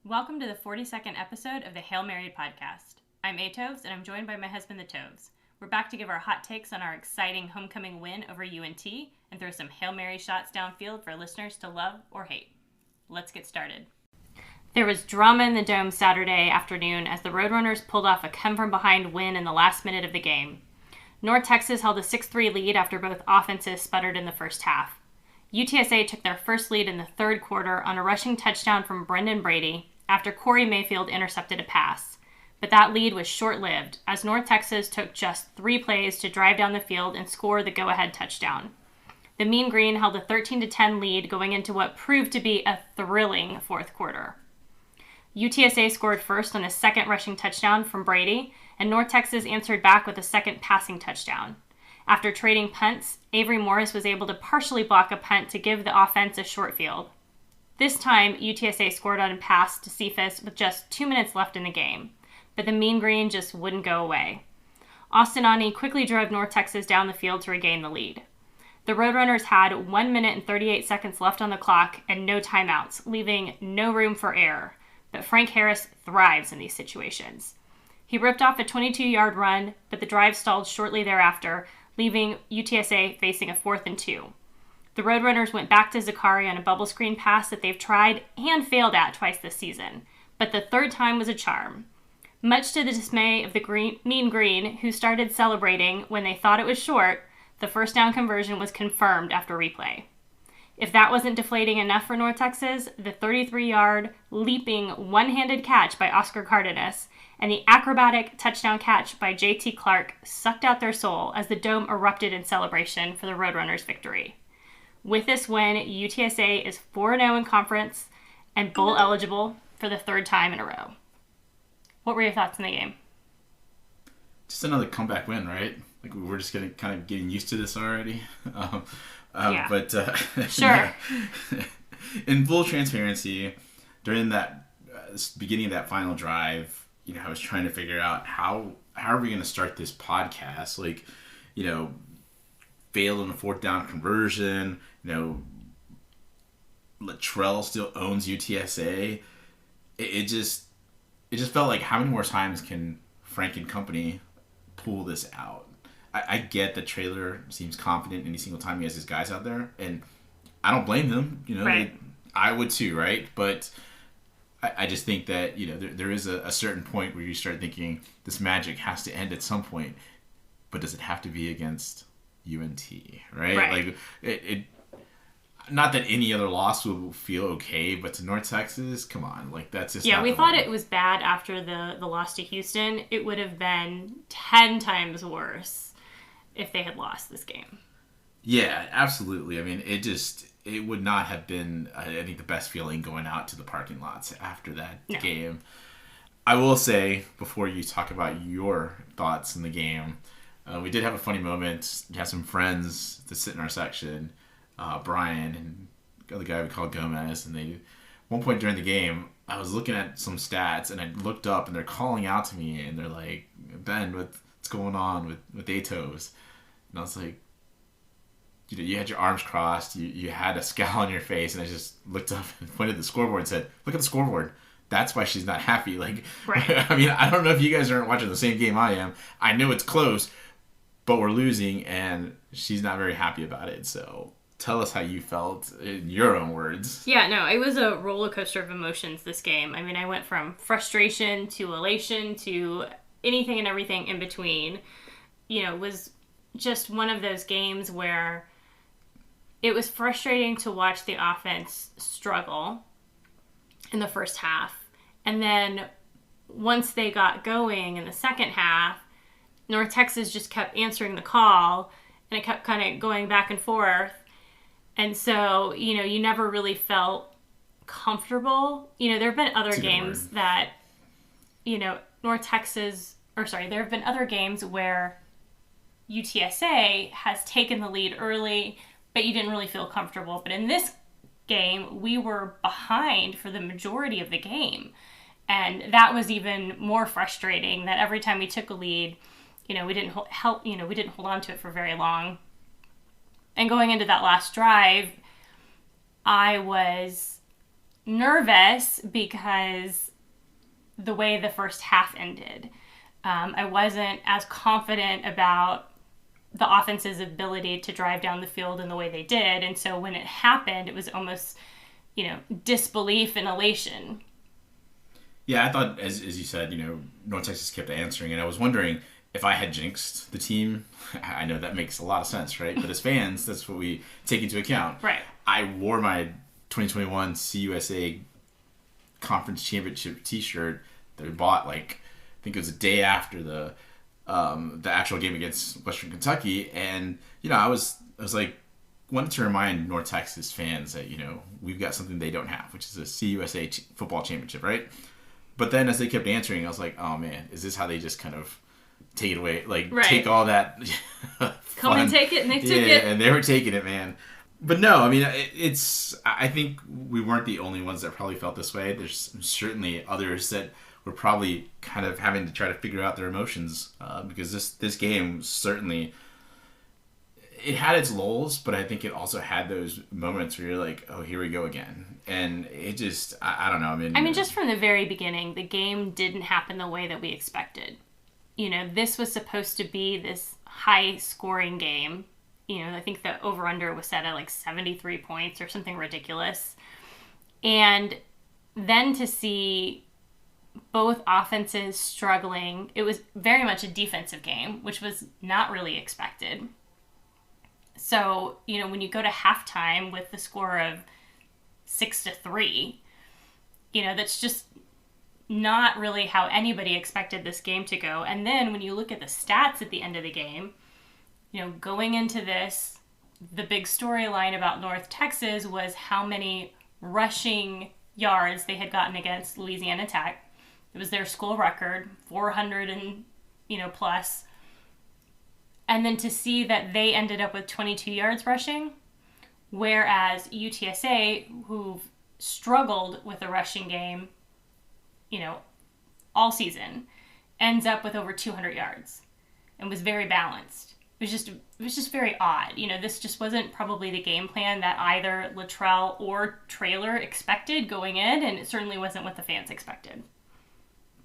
Welcome to the 42nd episode of the Hail Mary podcast. I'm Atovs, and I'm joined by my husband, the Tovs. We're back to give our hot takes on our exciting homecoming win over UNT and throw some Hail Mary shots downfield for listeners to love or hate. Let's get started. There was drama in the Dome Saturday afternoon as the Roadrunners pulled off a come-from-behind win in the last minute of the game. North Texas held a 6-3 lead after both offenses sputtered in the first half. UTSA took their first lead in the third quarter on a rushing touchdown from Brendan Brady after Corey Mayfield intercepted a pass. But that lead was short-lived as North Texas took just 3 plays to drive down the field and score the go-ahead touchdown. The Mean Green held a 13-10 lead going into what proved to be a thrilling fourth quarter. UTSA scored first on a second rushing touchdown from Brady, and North Texas answered back with a second passing touchdown. After trading punts, Avery Morris was able to partially block a punt to give the offense a short field. This time, UTSA scored on a pass to Cephas with just 2 minutes left in the game, but the Mean Green just wouldn't go away. Austin Ani quickly drove North Texas down the field to regain the lead. The Roadrunners had 1 minute and 38 seconds left on the clock and no timeouts, leaving no room for error, but Frank Harris thrives in these situations. He ripped off a 22-yard run, but the drive stalled shortly thereafter, leaving UTSA facing a 4th and 2. The Roadrunners went back to Zakari on a bubble screen pass that they've tried and failed at twice this season, but the third time was a charm. Much to the dismay of the Mean Green, who started celebrating when they thought it was short, the first down conversion was confirmed after replay. If that wasn't deflating enough for North Texas, the 33-yard leaping one-handed catch by Oscar Cardenas and the acrobatic touchdown catch by J.T. Clark sucked out their soul as the Dome erupted in celebration for the Roadrunners' victory. With this win, UTSA is 4-0 in conference and bowl eligible for the third time in a row. What were your thoughts in the game? Just another comeback win, right? Like we're just getting used to this already. Yeah. But sure. In full transparency, during that beginning of that final drive, I was trying to figure out how are we going to start this podcast? Like, failed on the 4th down conversion. Latrell still owns UTSA. It just felt like, how many more times can Frank and company pull this out? I get that Traylor seems confident any single time he has his guys out there, and I don't blame him. Right. I would too, right? But I just think that there is a certain point where you start thinking this magic has to end at some point, but does it have to be against UNT, right? Like it not that any other loss will feel okay, but to North Texas, come on, like that's just we thought it was bad after the loss to Houston. It would have been 10 times worse if they had lost this game. Yeah, absolutely. I mean, it would not have been, I think, the best feeling going out to the parking lots after that game. I will say, before you talk about your thoughts in the game, we did have a funny moment. We had some friends that sit in our section, Brian and the guy we call Gomez, and at one point during the game, I was looking at some stats, and I looked up, and they're calling out to me, and they're like, Ben, what's going on with Atos? And I was like, you had your arms crossed, you had a scowl on your face, and I just looked up and pointed at the scoreboard and said, look at the scoreboard. That's why she's not happy. Like, right. I mean, I don't know if you guys aren't watching the same game I am. I know it's close, but we're losing, and she's not very happy about it. So tell us how you felt in your own words. Yeah, no, it was a roller coaster of emotions, this game. I mean, I went from frustration to elation to anything and everything in between. It was just one of those games where it was frustrating to watch the offense struggle in the first half. And then once they got going in the second half, North Texas just kept answering the call, and it kept kind of going back and forth. And so, you never really felt comfortable. There have been other games that, North Texas, there have been other games where UTSA has taken the lead early, but you didn't really feel comfortable. But in this game, we were behind for the majority of the game. And that was even more frustrating, that every time we took a lead, we didn't hold on to it for very long. And going into that last drive, I was nervous because the way the first half ended. I wasn't as confident about the offense's ability to drive down the field in the way they did. And so when it happened, it was almost, disbelief and elation. Yeah, I thought, as you said, North Texas kept answering, and I was wondering if I had jinxed the team. I know that makes a lot of sense, right? But as fans, that's what we take into account. Right. I wore my 2021 CUSA Conference Championship T-shirt that we bought, I think it was a day after the actual game against Western Kentucky, and I was wanted to remind North Texas fans that we've got something they don't have, which is a CUSA football championship, right? But then as they kept answering, I was like, oh man, is this how they just kind of take it away, take all that come and take it, and they took it. Yeah, and they were taking it, man. But no, I mean, I think we weren't the only ones that probably felt this way. There's certainly others that were probably kind of having to try to figure out their emotions because this game certainly, it had its lulls, but I think it also had those moments where you're like, oh, here we go again. And it just, I don't know. I mean, just from the very beginning, the game didn't happen the way that we expected. This was supposed to be this high-scoring game. I think the over-under was set at 73 points or something ridiculous. And then to see both offenses struggling, it was very much a defensive game, which was not really expected. So, when you go to halftime with the score of 6-3, that's just not really how anybody expected this game to go. And then when you look at the stats at the end of the game, going into this, the big storyline about North Texas was how many rushing yards they had gotten against Louisiana Tech. It was their school record, 400 and, plus. And then to see that they ended up with 22 yards rushing, whereas UTSA, who've struggled with a rushing game, all season, ends up with over 200 yards and was very balanced. It was just very odd. This just wasn't probably the game plan that either Luttrell or Traylor expected going in, and it certainly wasn't what the fans expected.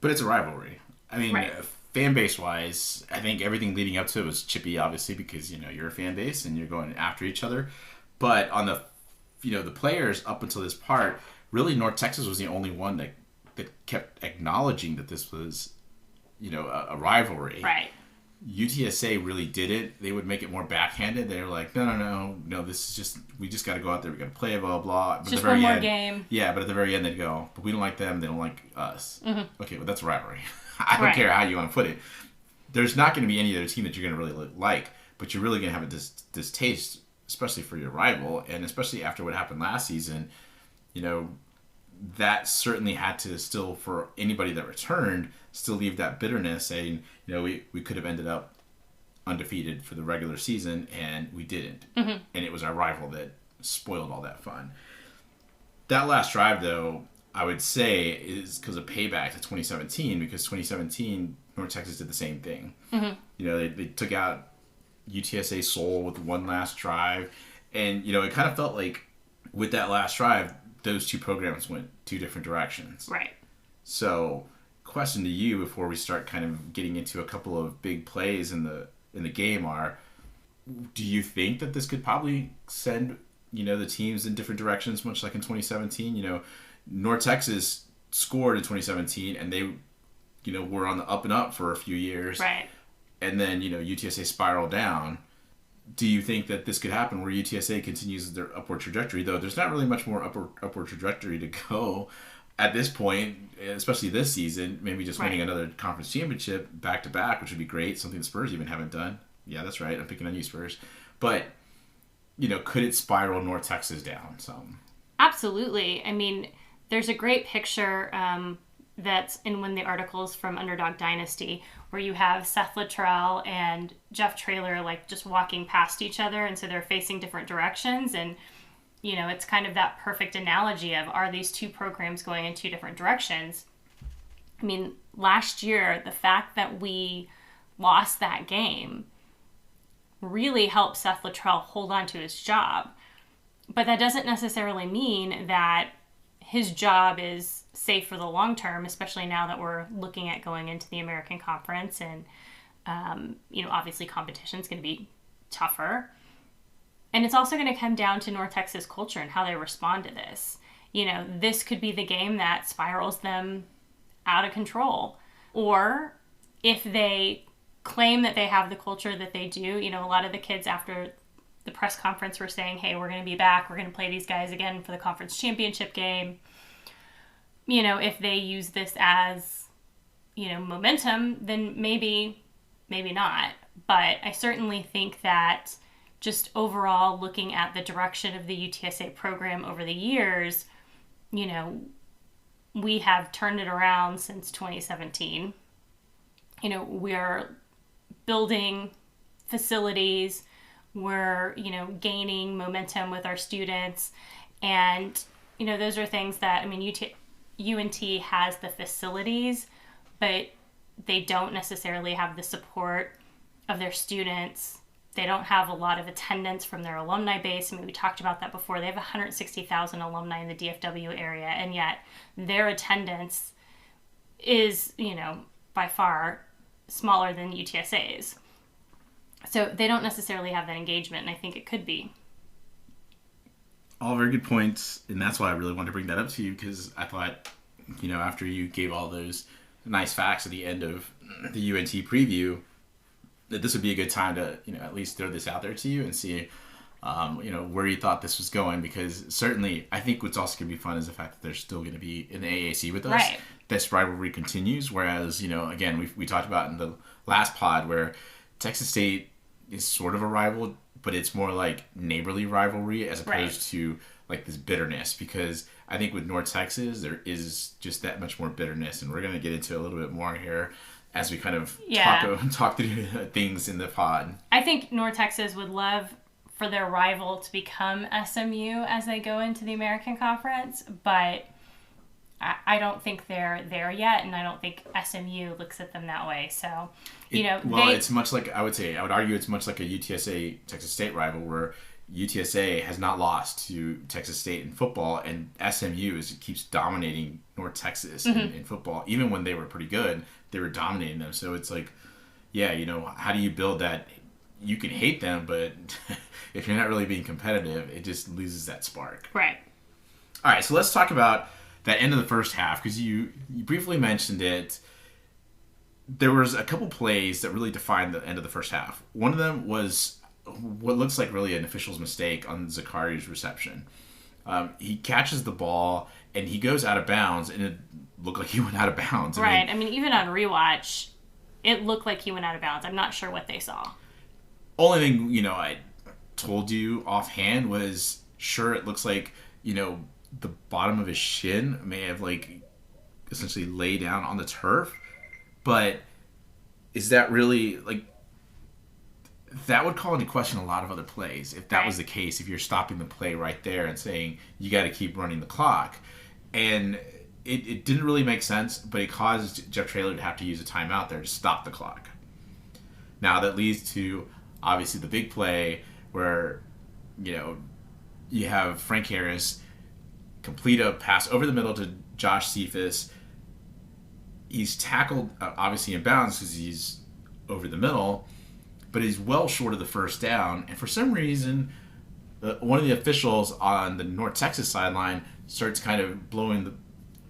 But it's a rivalry. I mean, right. Fan base wise, I think everything leading up to it was chippy, obviously, because you're a fan base and you're going after each other. But on the the players up until this part, really North Texas was the only one that kept acknowledging that this was a rivalry. Right. UTSA really did it. They would make it more backhanded. They were like, no, this is just, we just got to go out there. We got to play, blah, blah. But just one more game. Yeah, but at the very end they'd go, but we don't like them. They don't like us. Mm-hmm. Okay, well, that's a rivalry. I don't care how you want to put it. There's not going to be any other team that you're going to really like, but you're really going to have a distaste, especially for your rival, and especially after what happened last season. That certainly had to still, for anybody that returned, still leave that bitterness, saying, we could have ended up undefeated for the regular season, and we didn't. Mm-hmm. And it was our rival that spoiled all that fun. That last drive, though, I would say is because of payback to 2017, because 2017, North Texas did the same thing. Mm-hmm. They took out UTSA soul with one last drive, and, it kind of felt like with that last drive, those two programs went two different directions. Right. So, question to you before we start kind of getting into a couple of big plays in the game are, do you think that this could probably send, the teams in different directions, much like in 2017? North Texas scored in 2017 and they, were on the up and up for a few years. Right. And then, UTSA spiraled down. Do you think that this could happen where UTSA continues their upward trajectory, though there's not really much more upward trajectory to go at this point, especially this season, maybe just winning another conference championship back-to-back, which would be great, something the Spurs even haven't done. Yeah, that's right, I'm picking on you, Spurs. But, could it spiral North Texas down some? Absolutely. I mean, there's a great picture that's in one of the articles from Underdog Dynasty where you have Seth Luttrell and Jeff Traylor just walking past each other, and so they're facing different directions, and it's kind of that perfect analogy of, are these two programs going in two different directions? I mean, last year, the fact that we lost that game really helped Seth Luttrell hold on to his job, but that doesn't necessarily mean that his job is safe for the long term, especially now that we're looking at going into the American Conference. And, obviously competition is going to be tougher. And it's also going to come down to North Texas culture and how they respond to this. This could be the game that spirals them out of control. Or if they claim that they have the culture that they do, a lot of the kids after the press conference were saying, hey, we're going to be back. We're going to play these guys again for the conference championship game. If they use this as, momentum, then maybe not. But I certainly think that just overall looking at the direction of the UTSA program over the years, we have turned it around since 2017. We're building facilities, we're, gaining momentum with our students. And, those are things that, UNT has the facilities, but they don't necessarily have the support of their students. They don't have a lot of attendance from their alumni base. We talked about that before. They have 160,000 alumni in the DFW area, and yet their attendance is, by far smaller than UTSA's. So they don't necessarily have that engagement, and I think it could be. All very good points, and that's why I really wanted to bring that up to you, because I thought, after you gave all those nice facts at the end of the UNT preview, that this would be a good time to, at least throw this out there to you and see, where you thought this was going, because certainly I think what's also going to be fun is the fact that they're still going to be in the AAC with us. Right. This rivalry continues, whereas, again, we talked about in the last pod where Texas State is sort of a rival, but it's more like neighborly rivalry as opposed to like this bitterness, because I think with North Texas, there is just that much more bitterness, and we're going to get into a little bit more here as we kind of talk through things in the pod. I think North Texas would love for their rival to become SMU as they go into the American Conference, but I don't think they're there yet, and I don't think SMU looks at them that way. So, it's much like, I would argue it's much like a UTSA Texas State rival, where UTSA has not lost to Texas State in football, and SMU keeps dominating North Texas in football. Even when they were pretty good, they were dominating them. So it's like, how do you build that? You can hate them, but if you're not really being competitive, it just loses that spark. Right. All right, so let's talk about that end of the first half, because you briefly mentioned it. There was a couple plays that really defined the end of the first half. One of them was what looks like really an official's mistake on Zakari's reception. He catches the ball, and he goes out of bounds, and it looked like he went out of bounds. Right. Even on rewatch, it looked like he went out of bounds. I'm not sure what they saw. Only thing, I told you offhand was, sure, it looks like, the bottom of his shin may have, essentially lay down on the turf. But is that really, that would call into question a lot of other plays if that was the case, if you're stopping the play right there and saying you got to keep running the clock. And it didn't really make sense, but it caused Jeff Traylor to have to use a timeout there to stop the clock. Now that leads to obviously the big play where you have Frank Harris complete a pass over the middle to Josh Cephas. He's tackled obviously in bounds because he's over the middle, but he's well short of the first down. And for some reason, one of the officials on the North Texas sideline starts kind of blowing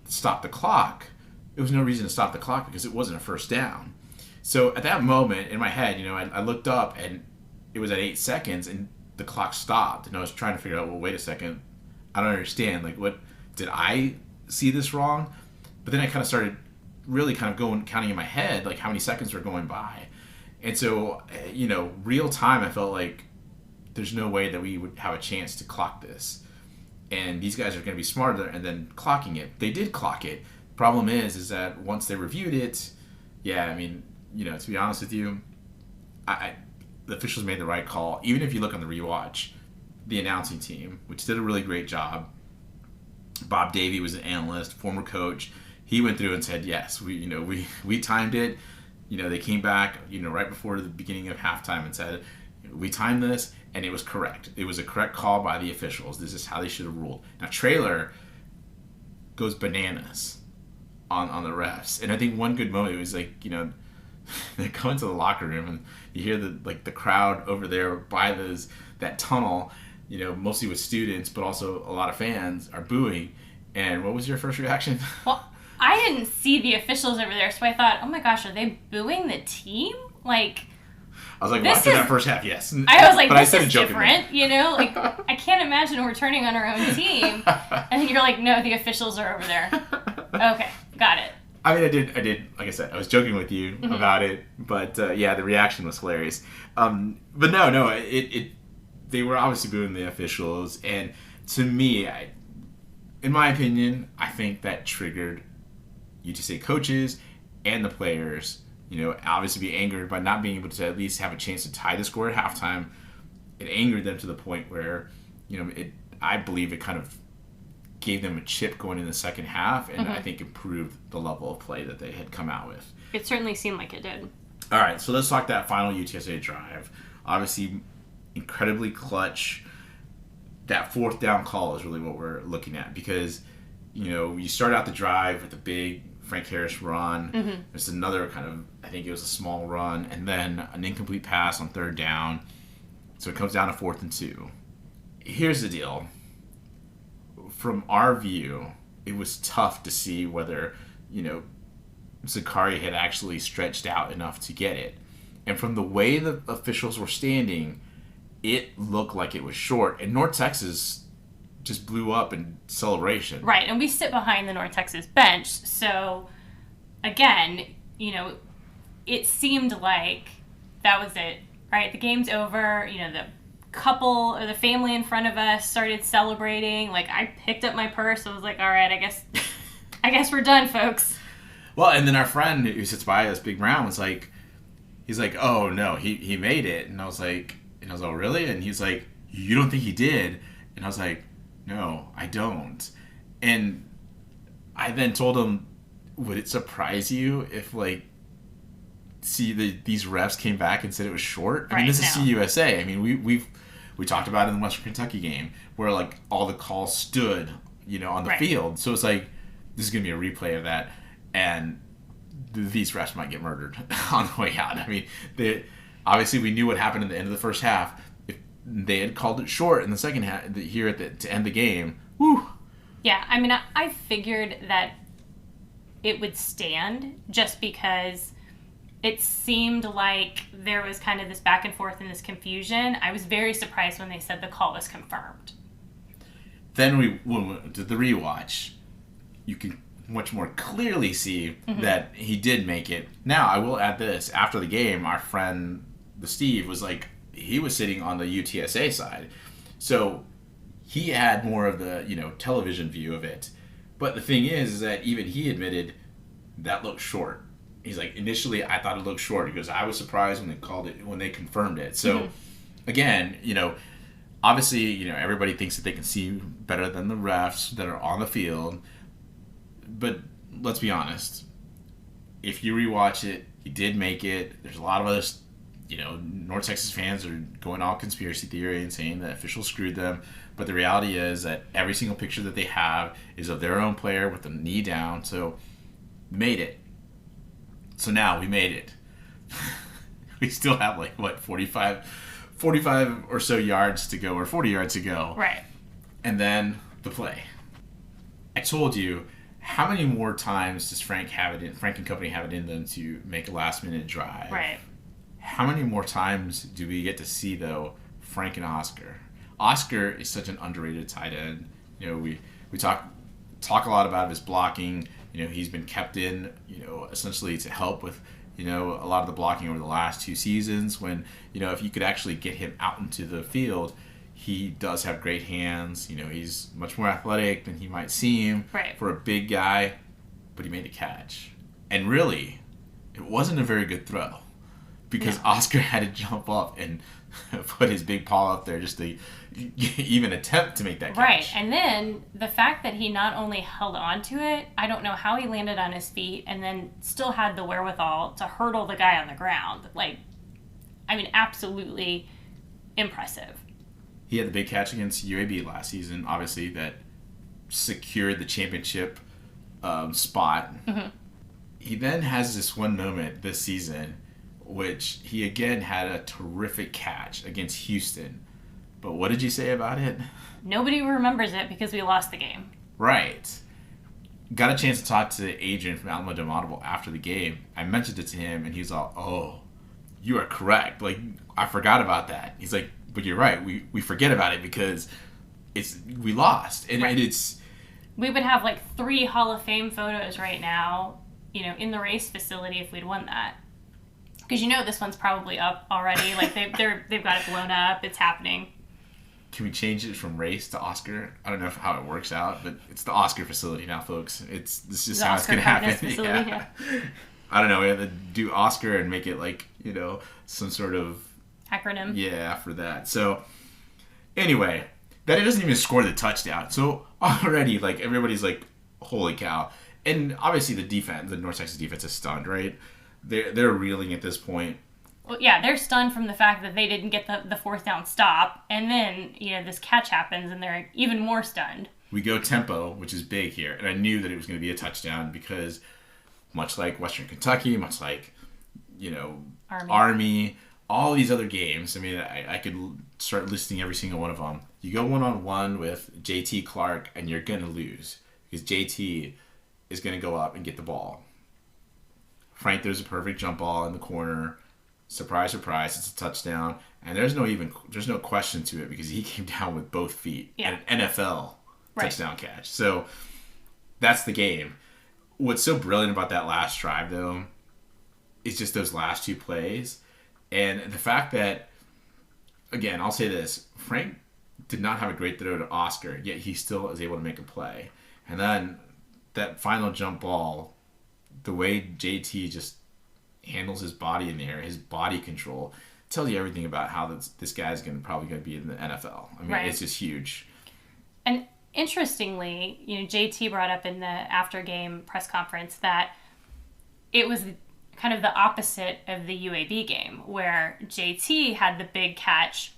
stop the clock. There was no reason to stop the clock because it wasn't a first down. So at that moment in my head, I looked up and it was at 8 seconds and the clock stopped. And I was trying to figure out, well, wait a second. I don't understand. What did I see this wrong? But then I kind of started really kind of counting in my head, how many seconds were going by. And so, real time, I felt like there's no way that we would have a chance to clock this. And these guys are going to be smarter and then clocking it. They did clock it. Problem is that once they reviewed it, to be honest with you, the officials made the right call. Even if you look on the rewatch, the announcing team, which did a really great job. Bob Davey was an analyst, former coach. He went through and said, yes, we timed it. They came back, right before the beginning of halftime and said, we timed this, and it was correct. It was a correct call by the officials. This is how they should have ruled. Now, Traylor, goes bananas on the refs. And I think one good moment was like, they go into the locker room and you hear the crowd over there by that tunnel, mostly with students, but also a lot of fans are booing. And what was your first reaction? Well, I didn't see the officials over there, so I thought, oh my gosh, are they booing the team? Like, I was like, well, after that first half, yes. I was like, but this is different, Like, I can't imagine we're turning on our own team. And then you're like, no, the officials are over there. Okay, got it. I mean, I did, like I said, I was joking with you about it, but yeah, the reaction was hilarious. But no, they were obviously booing the officials, and to me, in my opinion, I think that triggered UTSA coaches and the players, obviously be angered by not being able to at least have a chance to tie the score at halftime. It angered them to the point where, I believe it kind of gave them a chip going in the second half, and I think improved the level of play that they had come out with. It certainly seemed like it did. All right, so let's talk that final UTSA drive. Obviously, incredibly clutch. That fourth down call is really what we're looking at, because, you start out the drive with a big Frank Harris run. There's another kind of, I think it was a small run, and then an incomplete pass on third down. So it comes down to 4th and 2. Here's the deal. From our view, it was tough to see whether, Zakari had actually stretched out enough to get it. And from the way the officials were standing, it looked like it was short. And North Texas just blew up in celebration. Right, and we sit behind the North Texas bench, so again, it seemed like that was it, right? The game's over, the couple or the family in front of us started celebrating. Like, I picked up my purse and was like, all right, I guess we're done, folks. Well, and then our friend who sits by us, Big Brown, was like, he's like, oh no, he made it. And I was like, oh really? And he's like, you don't think he did? And I was like, no, I don't. And I then told him, would it surprise you if, these refs came back and said it was short? I mean, this is CUSA. I mean, we talked about it in the Western Kentucky game where, all the calls stood, on the field. So it's like, this is going to be a replay of that. And these refs might get murdered on the way out. I mean, obviously we knew what happened at the end of the first half. If they had called it short in the second half here to end the game, whew. Yeah, I mean, I figured that it would stand just because it seemed like there was kind of this back and forth and this confusion. I was very surprised when they said the call was confirmed. Then when we did the rewatch, you can much more clearly see that he did make it. Now, I will add this. After the game, our friend, Steve, was like, he was sitting on the UTSA side. So he had more of the, television view of it. But the thing is that even he admitted that looked short. He's like, initially, I thought it looked short. He goes, I was surprised when they confirmed it. So, again, obviously, everybody thinks that they can see better than the refs that are on the field. But let's be honest. If you rewatch it, he did make it. There's a lot of others, North Texas fans are going all conspiracy theory and saying that officials screwed them. But the reality is that every single picture that they have is of their own player with the knee down. So, made it. So now we made it. We still have 45 or so yards to go, or 40 yards to go. Right. And then the play. I told you, how many more times does Frank and company have it in them to make a last minute drive? Right. How many more times do we get to see, though, Frank and Oscar? Oscar is such an underrated tight end. We talk a lot about his blocking. He's been kept in, essentially to help with, a lot of the blocking over the last 2 seasons when, if you could actually get him out into the field, he does have great hands. He's much more athletic than he might seem for a big guy, but he made a catch. And really, it wasn't a very good throw because Oscar had to jump up and put his big paw up there just to even attempt to make that catch. Right, and then the fact that he not only held on to it, I don't know how he landed on his feet and then still had the wherewithal to hurdle the guy on the ground. Absolutely impressive. He had the big catch against UAB last season, obviously, that secured the championship spot. Mm-hmm. He then has this one moment this season, which he again had a terrific catch against Houston. But what did you say about it? Nobody remembers it because we lost the game. Right. Got a chance to talk to Adrian from Alamo Domaudible after the game. I mentioned it to him, and he's all, "Oh, you are correct. Like, I forgot about that." He's like, "But you're right. We forget about it because we lost." And right. it's... We would have like 3 Hall of Fame photos right now, in the race facility if we'd won that. Because this one's probably up already. Like, they've got it blown up. It's happening. Can we change it from race to Oscar? I don't know how it works out, but it's the Oscar facility now, folks. This is just how it's going to happen. Yeah. I don't know. We have to do Oscar and make it like, some sort of acronym. Yeah, for that. So, anyway, that it doesn't even score the touchdown. So, already, like, everybody's like, holy cow. And obviously the North Texas defense is stunned, right? They're reeling at this point. Well, yeah, they're stunned from the fact that they didn't get the 4th down stop, and then, this catch happens, and they're even more stunned. We go tempo, which is big here, and I knew that it was going to be a touchdown because much like Western Kentucky, much like, Army, all these other games, I mean, I could start listing every single one of them. You go one-on-one with JT Clark, and you're going to lose because JT is going to go up and get the ball. Frank throws a perfect jump ball in the corner. Surprise, surprise, it's a touchdown. And there's no question to it because he came down with both feet. Yeah. An NFL touchdown catch. So that's the game. What's so brilliant about that last drive, though, is just those last 2 plays. And the fact that, again, I'll say this. Frank did not have a great throw to Oscar, yet he still is able to make a play. And then that final jump ball, the way JT just handles his body in the air, his body control, tells you everything about how this guy's probably going to be in the NFL. I mean, It's just huge. And interestingly, JT brought up in the after-game press conference that it was kind of the opposite of the UAB game, where JT had the big catch,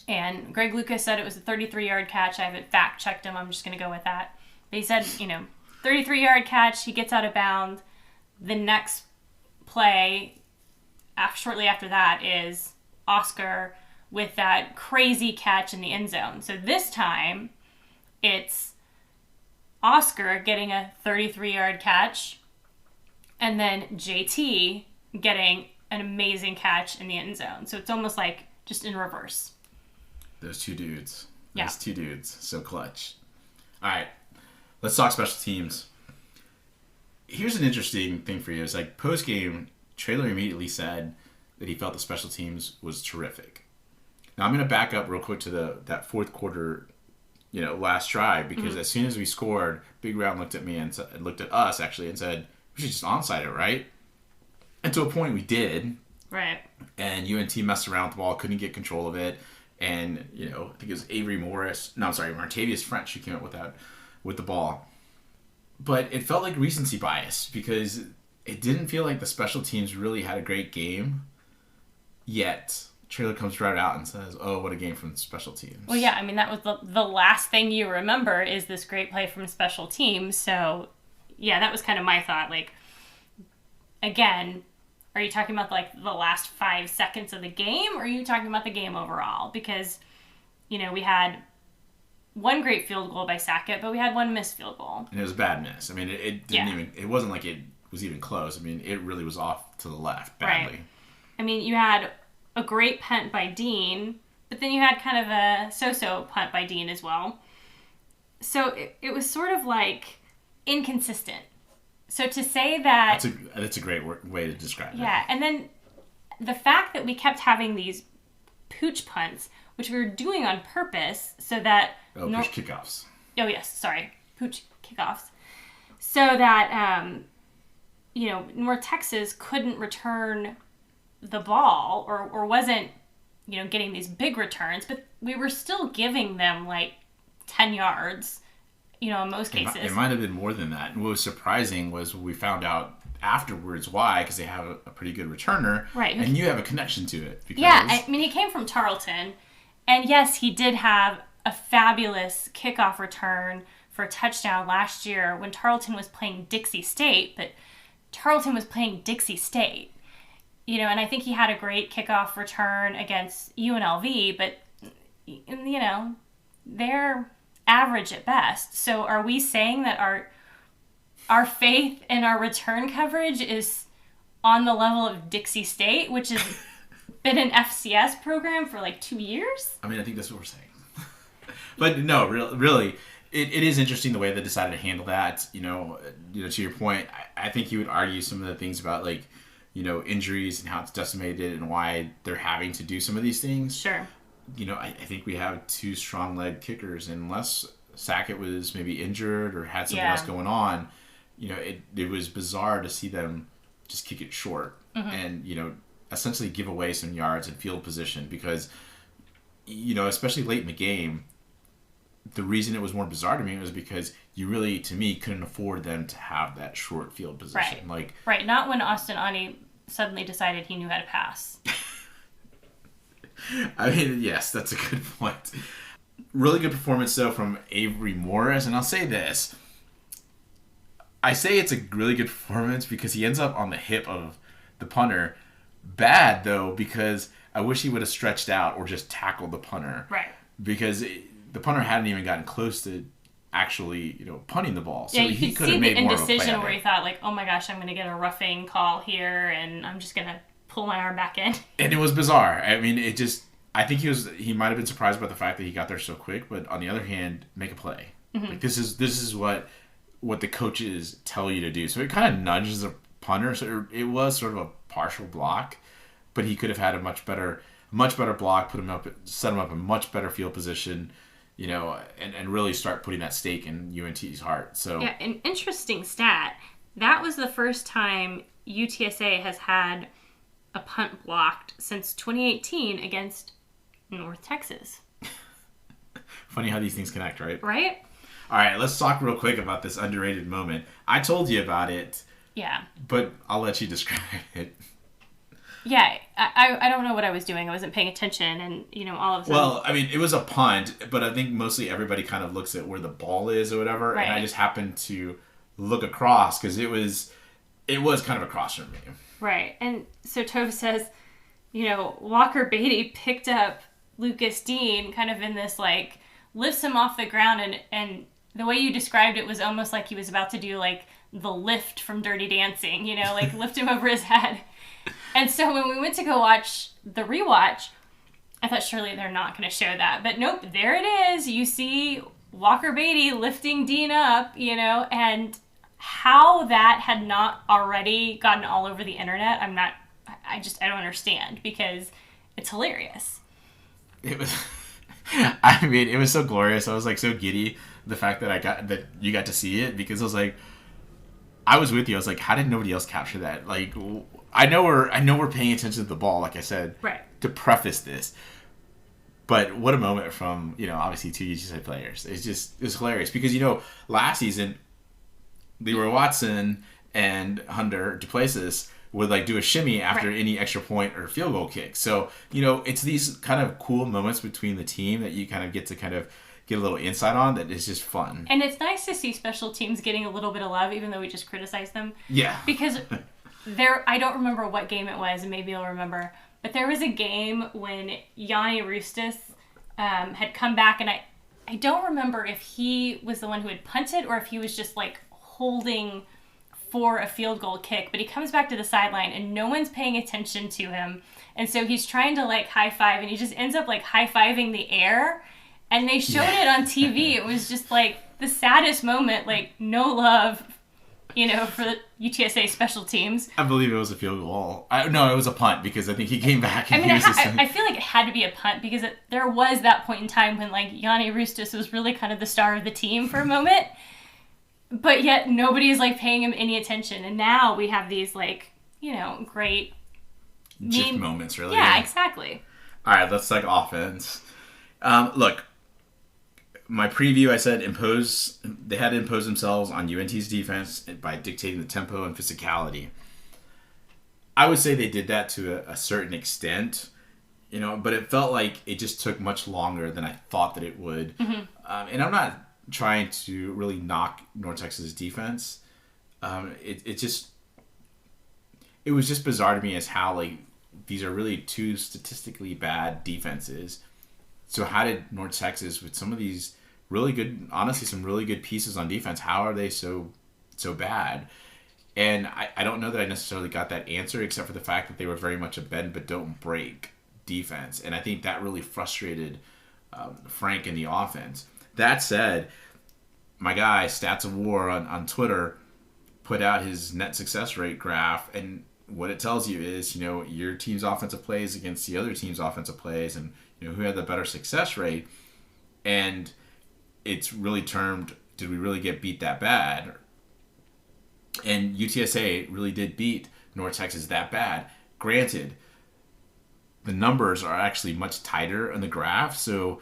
and Greg Lucas said it was a 33-yard catch. I haven't fact-checked him. I'm just going to go with that. But he said, 33-yard catch, he gets out of bounds. The next play, shortly after that, is Oscar with that crazy catch in the end zone. So this time, it's Oscar getting a 33-yard catch, and then JT getting an amazing catch in the end zone. So it's almost like just in reverse. Those 2 dudes. Yeah. Those 2 dudes. So clutch. All right. Let's talk special teams. Here's an interesting thing for you. It's like post-game, Traylor immediately said that he felt the special teams was terrific. Now I'm going to back up real quick to that 4th quarter, last drive, because as soon as we scored, Big Round looked at me and looked at us actually and said, "We should just onside it, right?" And to a point, we did. Right. And UNT messed around with the ball, couldn't get control of it, and I think it was Martavius French who came up with the ball. But it felt like recency bias because it didn't feel like the special teams really had a great game. Yet, Traylor comes right out and says, "Oh, what a game from special teams." Well, yeah, I mean, that was the last thing you remember is this great play from special teams. So, yeah, that was kind of my thought. Like, again, are you talking about, like, the last 5 seconds of the game, or are you talking about the game overall? Because, we had one great field goal by Sackett, but we had one missed field goal. And it was a bad miss. I mean, it didn't even... It wasn't like it was even close. I mean, it really was off to the left badly. Right. I mean, you had a great punt by Dean, but then you had kind of a so-so punt by Dean as well. So it was sort of like inconsistent. So to say that... That's a great way to describe it. Yeah, and then the fact that we kept having these pooch punts, which we were doing on purpose so that... Pooch kickoffs. Oh, yes, sorry. Pooch kickoffs. So that, North Texas couldn't return the ball or wasn't, getting these big returns, but we were still giving them, 10 yards, in most cases. It might have been more than that. And what was surprising was we found out afterwards why, because they have a pretty good returner. Right. And you have a connection to it. Because... Yeah, I mean, he came from Tarleton, and yes, he did have a fabulous kickoff return for a touchdown last year when Tarleton was playing Dixie State, but Tarleton was playing Dixie State. You know, and I think he had a great kickoff return against UNLV, but, you know, they're average at best. So are we saying that our faith in our return coverage is on the level of Dixie State, which has been an FCS program for like 2 years? I mean, I think that's what we're saying. But no, really, it is interesting the way they decided to handle that. You know, to your point, I think you would argue some of the things about like, you know, injuries and how it's decimated and why they're having to do some of these things. Sure. You know, I think we have two strong-legged kickers, and unless Sackett was maybe injured or had something else going on, you know, it was bizarre to see them just kick it short and, you know, essentially give away some yards and field position because, you know, especially late in the game, the reason it was more bizarre to me was because you really, to me, couldn't afford them to have that short field position. Right. Not when Austin Ani suddenly decided he knew how to pass. I mean, yes, that's a good point. Really good performance, though, from Avery Morris. And I'll say this. I say it's a really good performance because he ends up on the hip of the punter. Bad, though, because I wish he would have stretched out or just tackled the punter. Right. Because the punter hadn't even gotten close to actually, you know, punting the ball. So yeah, he could have made more of a play. You could see the indecision where he thought, like, oh my gosh, I'm going to get a roughing call here, and I'm just going to pull my arm back in. And it was bizarre. I mean, I think he might have been surprised by the fact that he got there so quick, but on the other hand, make a play. Like this is what the coaches tell you to do. So it kind of nudges the punter. So it was sort of a partial block, but he could have had a much better block, set him up in much better field position, you know, and really start putting that stake in UNT's heart. So yeah, an interesting stat. That was the first time UTSA has had a punt blocked since 2018 against North Texas. Funny how these things connect, right? Right? All right, let's talk real quick about this underrated moment. I told you about it. Yeah. But I'll let you describe it. Yeah, I don't know what I was doing. I wasn't paying attention, and, you know, all of a sudden... Well, I mean, it was a punt, but I think mostly everybody kind of looks at where the ball is or whatever, right. And I just happened to look across because it was kind of across from me. Right, and so Tove says, you know, Walker Beatty picked up Lucas Dean kind of in this, like, lifts him off the ground, and the way you described it was almost like he was about to do, like, the lift from Dirty Dancing, you know, like, lift him over his head. And so when we went to go watch the rewatch, I thought surely they're not going to show that. But nope, there it is. You see Walker Beatty lifting Dean up, you know, and how that had not already gotten all over the internet, I don't understand because it's hilarious. It was, I mean, it was so glorious. I was like so giddy the fact that you got to see it because I was like, I was with you. I was like, how did nobody else capture that? Like, I know we're paying attention to the ball, like I said, right, to preface this. But what a moment from, you know, obviously two UTSA players. It's hilarious because, you know, last season, Leroy Watson and Hunter Duplessis would like do a shimmy after any extra point or field goal kick. So, you know, it's these kind of cool moments between the team that you kind of get a little insight on that is just fun. And it's nice to see special teams getting a little bit of love, even though we just criticize them. Yeah. Because I don't remember what game it was, and maybe you'll remember, but there was a game when Yanni Roustas had come back, and I don't remember if he was the one who had punted or if he was just like holding for a field goal kick, but he comes back to the sideline and no one's paying attention to him. And so he's trying to like high five and he just ends up like high fiving the air. And they showed it on TV. It was just like the saddest moment, like no love, you know, for the UTSA special teams. I believe it was a field goal. No, it was a punt because I think he came back. And I feel like it had to be a punt because there was that point in time when like Yanni Roustas was really kind of the star of the team for a moment. But yet nobody is like paying him any attention. And now we have these like, you know, great GIF moments, really. Yeah, exactly. All right, let's talk offense. Look, my preview, I said they had to impose themselves on UNT's defense by dictating the tempo and physicality. I would say they did that to a certain extent, you know, but it felt like it just took much longer than I thought that it would. Mm-hmm. And I'm not trying to really knock North Texas defense. It was just bizarre to me as how like these are really two statistically bad defenses. So how did North Texas with some of these really good, honestly, some really good pieces on defense, how are they so bad? And I don't know that I necessarily got that answer, except for the fact that they were very much a bend but don't break defense. And I think that really frustrated Frank in the offense. That said, my guy, Stats of War on Twitter, put out his net success rate graph. And what it tells you is, your team's offensive plays against the other team's offensive plays and, who had the better success rate. And it's really termed, did we really get beat that bad? And UTSA really did beat North Texas that bad. Granted, the numbers are actually much tighter on the graph, so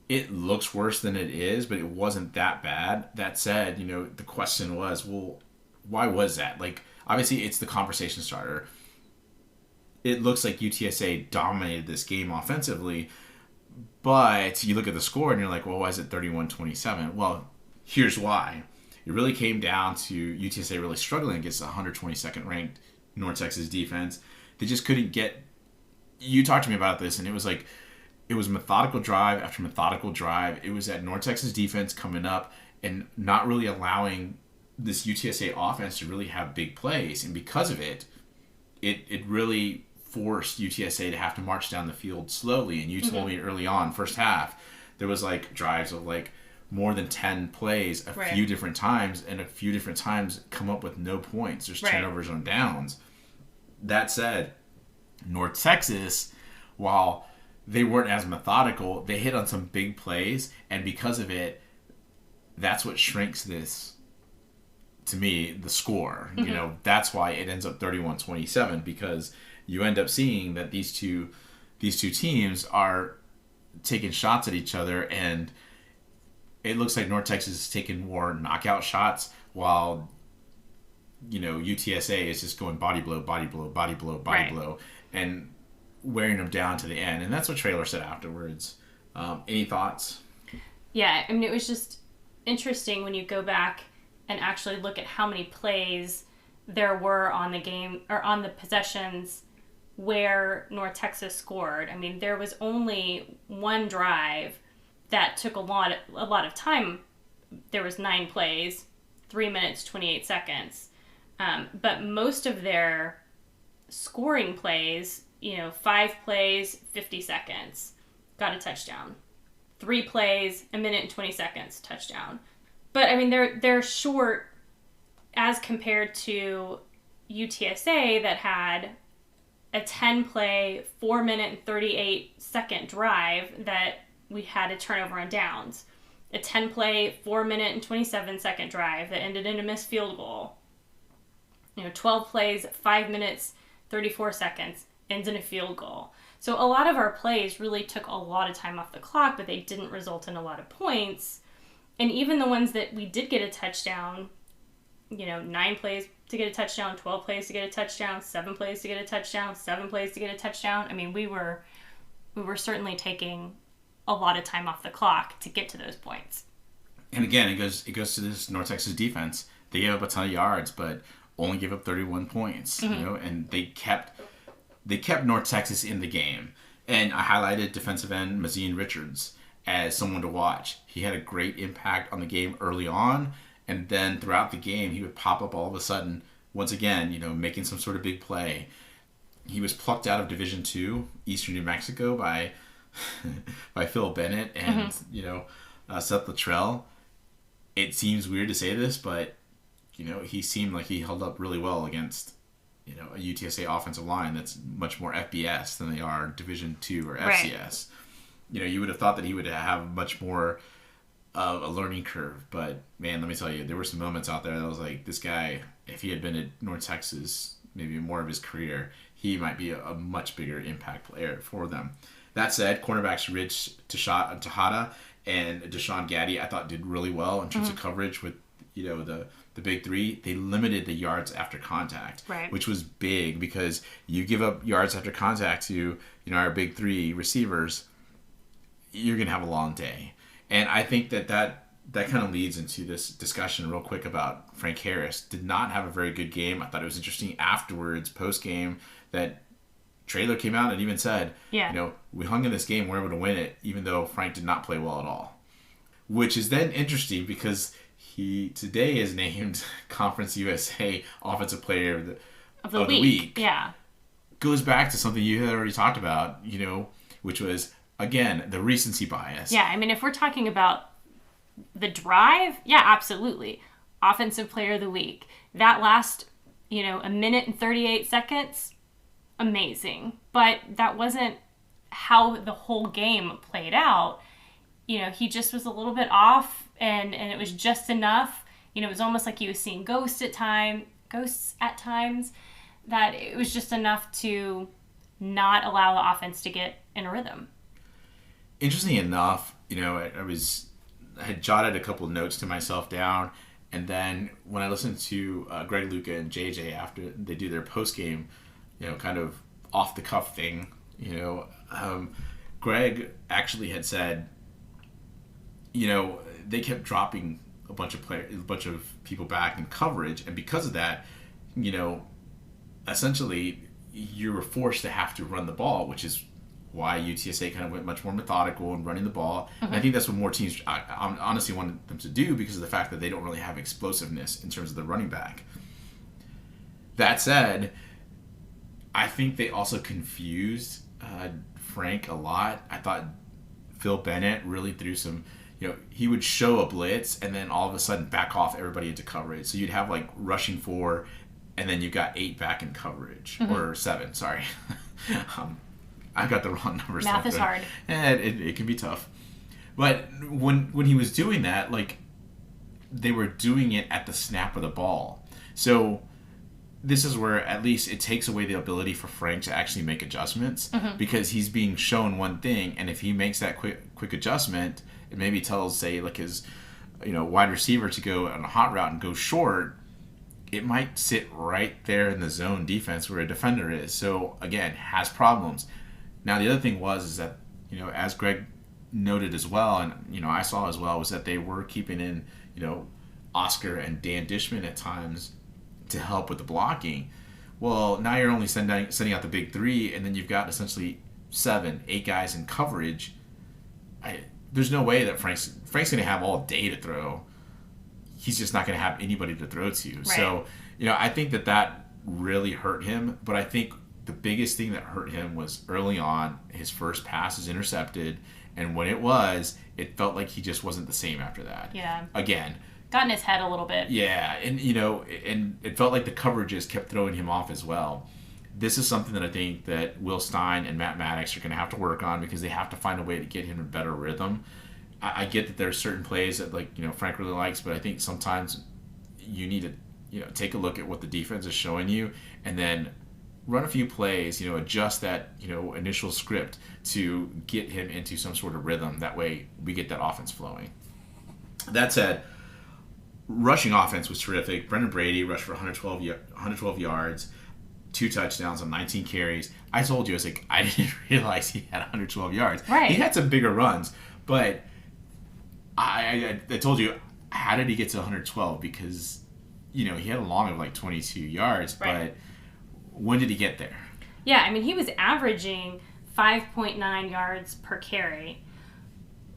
it looks worse than it is, but it wasn't that bad. That said, the question was, well, why was that? Like, obviously, it's the conversation starter. It looks like UTSA dominated this game offensively, but you look at the score and you're like, well, why is it 31-27? Well, here's why. It really came down to UTSA really struggling against the 122nd ranked North Texas defense. They just couldn't get... You talked to me about this, and it was like, it was methodical drive after methodical drive. It was that North Texas defense coming up and not really allowing this UTSA offense to really have big plays. And because of it, it really forced UTSA to have to march down the field slowly. And you told me early on, first half, there was like drives of like more than 10 plays a few different times, and a few different times come up with no points. There's turnovers on downs. That said, North Texas, while they weren't as methodical, they hit on some big plays, and because of it, that's what shrinks this, to me, the score. That's why it ends up 31-27, because you end up seeing that these two teams are taking shots at each other, and it looks like North Texas is taking more knockout shots, while UTSA is just going body blow, body blow, body blow, body blow, and wearing them down to the end. And that's what Traylor said afterwards. Any thoughts? Yeah, I mean, it was just interesting when you go back and actually look at how many plays there were on the game, or on the possessions where North Texas scored. I mean, there was only one drive that took a lot of time. There was 9 plays, 3 minutes, 28 seconds. But most of their scoring plays, 5 plays, 50 seconds, got a touchdown. 3 plays, 1 minute and 20 seconds, touchdown. But I mean, they're short as compared to UTSA that had a 10-play, 4 minute and 38 second drive that we had a turnover on downs. A 10-play, 4 minute and 27 second drive that ended in a missed field goal. 12 plays, 5 minutes, 34 seconds, ends in a field goal. So a lot of our plays really took a lot of time off the clock, but they didn't result in a lot of points. And even the ones that we did get a touchdown, 9 plays to get a touchdown, 12 plays to get a touchdown, 7 plays to get a touchdown, 7 plays to get a touchdown. I mean, we were certainly taking a lot of time off the clock to get to those points. And again, it goes to this North Texas defense. They gave up a ton of yards, but only gave up 31 points. And they kept North Texas in the game. And I highlighted defensive end Mazine Richards as someone to watch. He had a great impact on the game early on, and then throughout the game, he would pop up all of a sudden, once again, making some sort of big play. He was plucked out of Division II, Eastern New Mexico, by Phil Bennett and Seth Luttrell. It seems weird to say this, but he seemed like he held up really well against a UTSA offensive line that's much more FBS than they are Division II or FCS. You would have thought that he would have much more of a learning curve, but man, let me tell you, there were some moments out there that I was like, this guy, if he had been at North Texas maybe more of his career, he might be a much bigger impact player for them. That said, cornerbacks Rich Tejada and Deshaun Gaddy, I thought, did really well in terms of coverage with the big three. They limited the yards after contact, which was big, because you give up yards after contact to our big three receivers, you're gonna have a long day. And I think that that kind of leads into this discussion real quick about Frank Harris. Did not have a very good game. I thought it was interesting afterwards, post game, that Traylor came out and even said, we hung in this game, we're able to win it, even though Frank did not play well at all. Which is then interesting because he today is named Conference USA Offensive Player of the Week. Yeah. Goes back to something you had already talked about, which was, again, the recency bias. Yeah, I mean, if we're talking about the drive, yeah, absolutely. Offensive Player of the Week. That last, a minute and 38 seconds, amazing. But that wasn't how the whole game played out. He just was a little bit off, and it was just enough. It was almost like he was seeing ghosts at times, that it was just enough to not allow the offense to get in a rhythm. Interesting enough, I had jotted a couple of notes to myself down, and then when I listened to Greg, Luca, and JJ after they do their post game, kind of off the cuff thing, Greg actually had said, they kept dropping a bunch of people back in coverage, and because of that, essentially you were forced to have to run the ball, which is why UTSA kind of went much more methodical in running the ball. Mm-hmm. And I think that's what more teams I honestly wanted them to do because of the fact that they don't really have explosiveness in terms of the running back. That said, I think they also confused Frank a lot. I thought Phil Bennett really threw some, he would show a blitz and then all of a sudden back off everybody into coverage. So you'd have like rushing 4 and then you've got 8 back in coverage. Mm-hmm. Or 7, sorry. I got the wrong numbers. Math is hard. And it can be tough. But when he was doing that, like, they were doing it at the snap of the ball. So this is where at least it takes away the ability for Frank to actually make adjustments, mm-hmm. because he's being shown one thing, and if he makes that quick adjustment, it maybe tells, say, like his wide receiver to go on a hot route and go short, it might sit right there in the zone defense where a defender is. So again, has problems. Now, the other thing is that, as Greg noted as well, and, I saw as well, was that they were keeping in, Oscar and Dan Dishman at times to help with the blocking. Well, now you're only sending out the big 3, and then you've got essentially 7, 8 guys in coverage. There's no way that Frank's going to have all day to throw. He's just not going to have anybody to throw to. Right. So, I think that really hurt him, but I think the biggest thing that hurt him was early on, his first pass is intercepted, and when it felt like he just wasn't the same after that. Yeah. Again. Got in his head a little bit. Yeah, and and it felt like the coverages kept throwing him off as well. This is something that I think that Will Stein and Matt Maddox are going to have to work on because they have to find a way to get him in better rhythm. I get that there are certain plays that Frank really likes, but I think sometimes you need to take a look at what the defense is showing you and then run a few plays, adjust that, initial script to get him into some sort of rhythm. That way we get that offense flowing. That said, rushing offense was terrific. Brendan Brady rushed for 112 yards, 2 touchdowns on 19 carries. I told you, I didn't realize he had 112 yards. Right. He had some bigger runs, but I told you, how did he get to 112? Because, he had a long of 22 yards, right. But when did he get there? Yeah, I mean, he was averaging 5.9 yards per carry,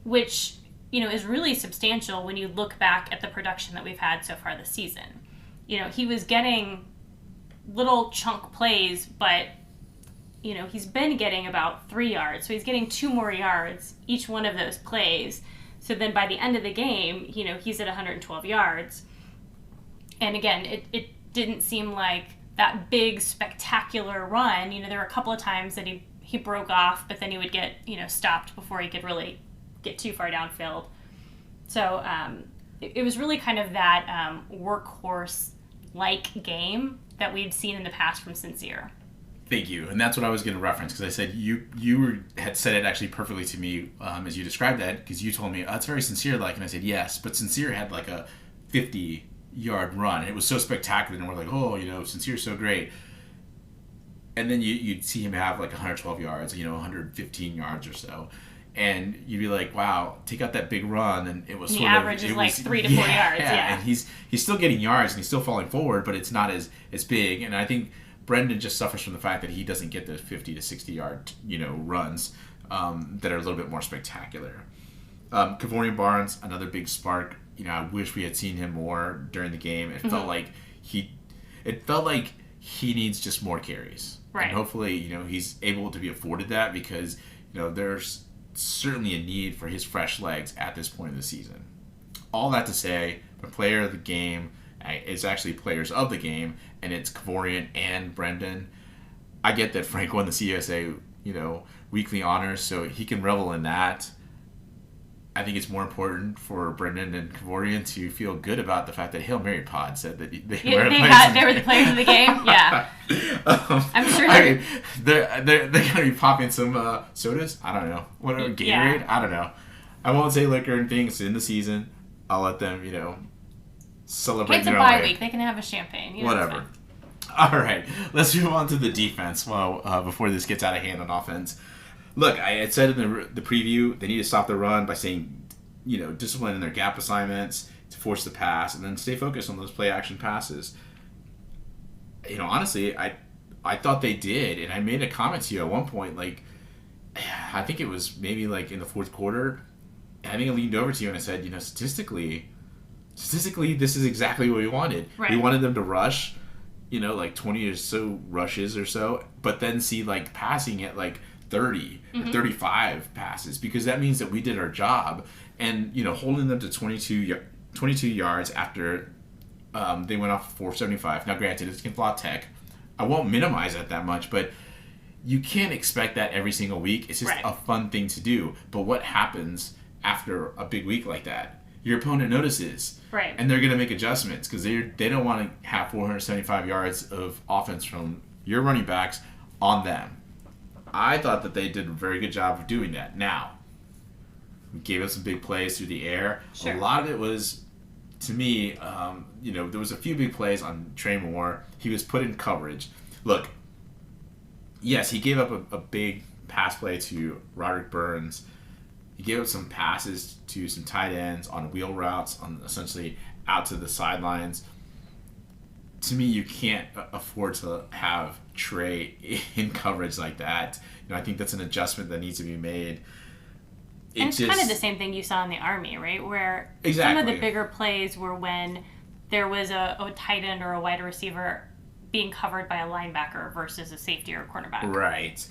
which, is really substantial when you look back at the production that we've had so far this season. He was getting little chunk plays, but, he's been getting about 3 yards. So he's getting 2 more yards each one of those plays. So then by the end of the game, he's at 112 yards. And again, it didn't seem like that big, spectacular run. There were a couple of times that he broke off, but then he would get, stopped before he could really get too far downfield. So it was really kind of that workhorse-like game that we've seen in the past from Sincere. Thank you. And that's what I was going to reference, because I said you had said it actually perfectly to me as you described that, because you told me, it's very Sincere-like, and I said, yes, but Sincere had a 50-yard run, and it was so spectacular, and we're like, Sincere's so great. And then you'd see him have 112 yards, 115 yards or so. and you'd be like, wow, take out that big run, and it was and sort the of average is it like was, 3 to 4 yards. Yeah, and he's still getting yards and he's still falling forward, but it's not as big. And I think Brendan just suffers from the fact that he doesn't get those 50 to 60 yard runs that are a little bit more spectacular. Kavorian Barnes, another big spark. I wish we had seen him more during the game. It felt like he needs just more carries. Right. And hopefully, he's able to be afforded that because, there's certainly a need for his fresh legs at this point in the season. All that to say, the player of the game is actually players of the game, and it's Kavorian and Brendan. I get that Frank won the CUSA, weekly honors, so he can revel in that. I think it's more important for Brendan and Kavorian to feel good about the fact that Hail Mary Pod said that they were the players of the game. Yeah, I'm sure they're gonna be popping some sodas. I don't know, whatever, Gatorade. Yeah. I don't know. I won't say liquor and things in the season. I'll let them, celebrate. It's a bye week. They can have a champagne. Whatever. All right, let's move on to the defense. Well, before this gets out of hand on offense. Look, I had said in the preview, they need to stop the run by saying, discipline in their gap assignments to force the pass, and then stay focused on those play-action passes. Honestly, I thought they did, and I made a comment to you at one point, I think it was maybe in the fourth quarter, I think I leaned over to you and I said, statistically, this is exactly what we wanted. Right. We wanted them to rush, 20 or so rushes or so, but then see, passing at, 30 or 35 passes, because that means that we did our job. And holding them to 22 yards after they went off 475. Now granted, it's Flaw Tech. I won't minimize that much, but you can't expect that every single week. It's just a fun thing to do. But what happens after a big week like that? Your opponent notices, and they're going to make adjustments because they don't want to have 475 yards of offense from your running backs on them. I thought that they did a very good job of doing that. Now, we gave us some big plays through the air. Sure. A lot of it was, to me, there was a few big plays on Trey Moore. He was put in coverage. Look, yes, he gave up a big pass play to Roderick Burns. He gave up some passes to some tight ends on wheel routes, on essentially out to the sidelines. To me, you can't afford to have Trey in coverage like that. I think that's an adjustment that needs to be made. And it's kind of the same thing you saw in the Army, right? Where exactly. Some of the bigger plays were when there was a tight end or a wide receiver being covered by a linebacker versus a safety or a cornerback. Right.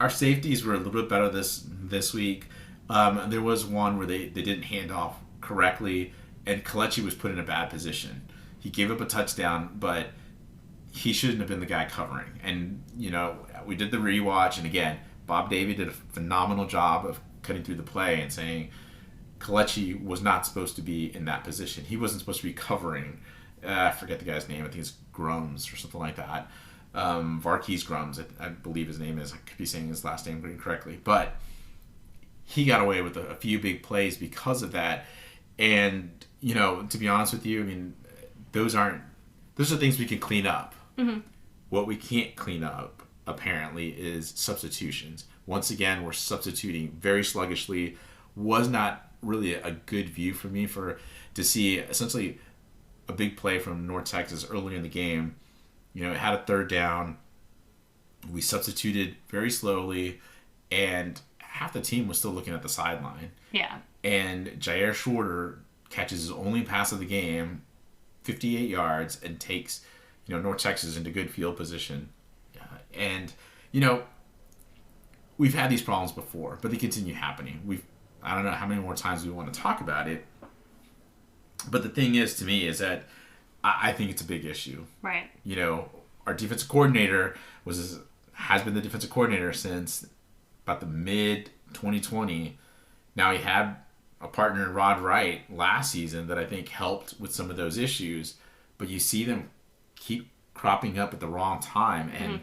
Our safeties were a little bit better this week. There was one where they didn't hand off correctly, and Kelechi was put in a bad position. He gave up a touchdown, but he shouldn't have been the guy covering. And, we did the rewatch, and again, Bob Davey did a phenomenal job of cutting through the play and saying Kelechi was not supposed to be in that position. He wasn't supposed to be covering. I forget the guy's name. I think it's Grums or something like that. Varkey's Grums, I believe his name is. I could be saying his last name incorrectly. But he got away with a few big plays because of that. And, to be honest with you, those are things we can clean up. Mm-hmm. What we can't clean up, apparently, is substitutions. Once again, we're substituting very sluggishly. Was not really a good view for me to see essentially a big play from North Texas earlier in the game. It had a third down. We substituted very slowly, and half the team was still looking at the sideline. Yeah. And Jair Shorter catches his only pass of the game, 58 yards, and takes North Texas into good field position. And we've had these problems before, but they continue happening. I don't know how many more times we want to talk about it. But the thing is, to me, is that I think it's a big issue. Right. Our defensive coordinator has been the defensive coordinator since about the mid-2020. Now he had a partner in Rod Wright last season that I think helped with some of those issues, but you see them keep cropping up at the wrong time, and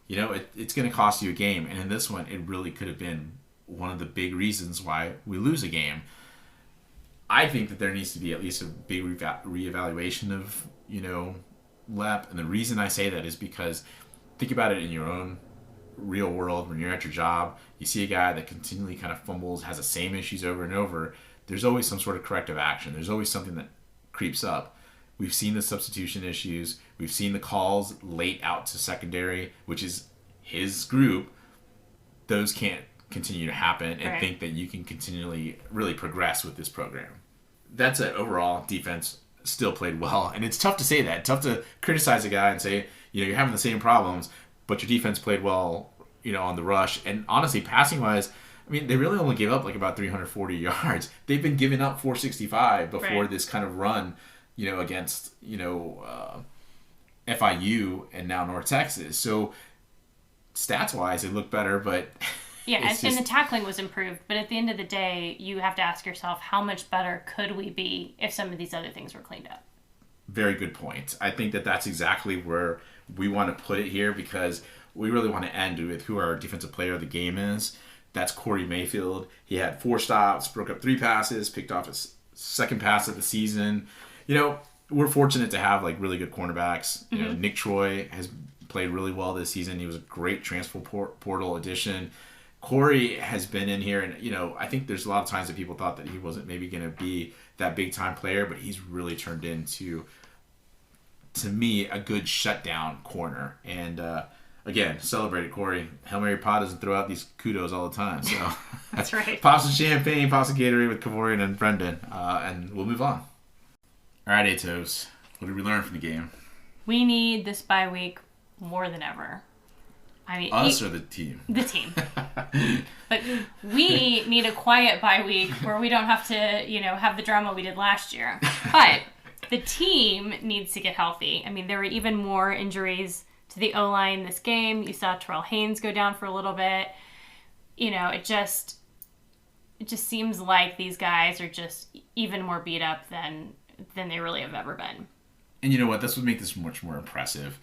it's going to cost you a game. And in this one, it really could have been one of the big reasons why we lose a game. I think that there needs to be at least a big reevaluation of Lep, and the reason I say that is because think about it in your own real world, when you're at your job, you see a guy that continually kind of fumbles, has the same issues over and over, there's always some sort of corrective action. There's always something that creeps up. We've seen the substitution issues. We've seen the calls late out to secondary, which is his group. Those can't continue to happen and right. think that you can continually really progress with this program. That said, overall, defense still played well. And it's tough to say that. Tough to criticize a guy and say, you're having the same problems, but your defense played well, on the rush. And honestly, passing-wise, I mean, they really only gave up like about 340 yards. They've been giving up 465 before right. this kind of run, against, FIU and now North Texas. So stats-wise, it looked better, but... Yeah, and the tackling was improved. But at the end of the day, you have to ask yourself, how much better could we be if some of these other things were cleaned up? Very good point. I think that that's exactly where we want to put it here, because we really want to end with who our defensive player of the game is. That's Corey Mayfield. He had 4 stops, broke up 3 passes, picked off his second pass of the season. We're fortunate to have like really good cornerbacks. Mm-hmm. Nick Troy has played really well this season. He was a great transfer portal addition. Corey has been in here, and I think there's a lot of times that people thought that he wasn't maybe going to be that big time player, but he's really turned into, to me, a good shutdown corner. And again, celebrated Corey. Hail Mary Pod doesn't throw out these kudos all the time, so that's right. Pops some champagne, pops some Gatorade with Kavorian and Brendan, and we'll move on. All right, Atos, what did we learn from the game? We need this bye week more than ever. I mean, us or the team? The team. But we need a quiet bye week where we don't have to, have the drama we did last year. But the team needs to get healthy. I mean, there were even more injuries to the O-line this game. You saw Terrell Haynes go down for a little bit. It just seems like these guys are just even more beat up than they really have ever been. And you know what? This would make this much more impressive.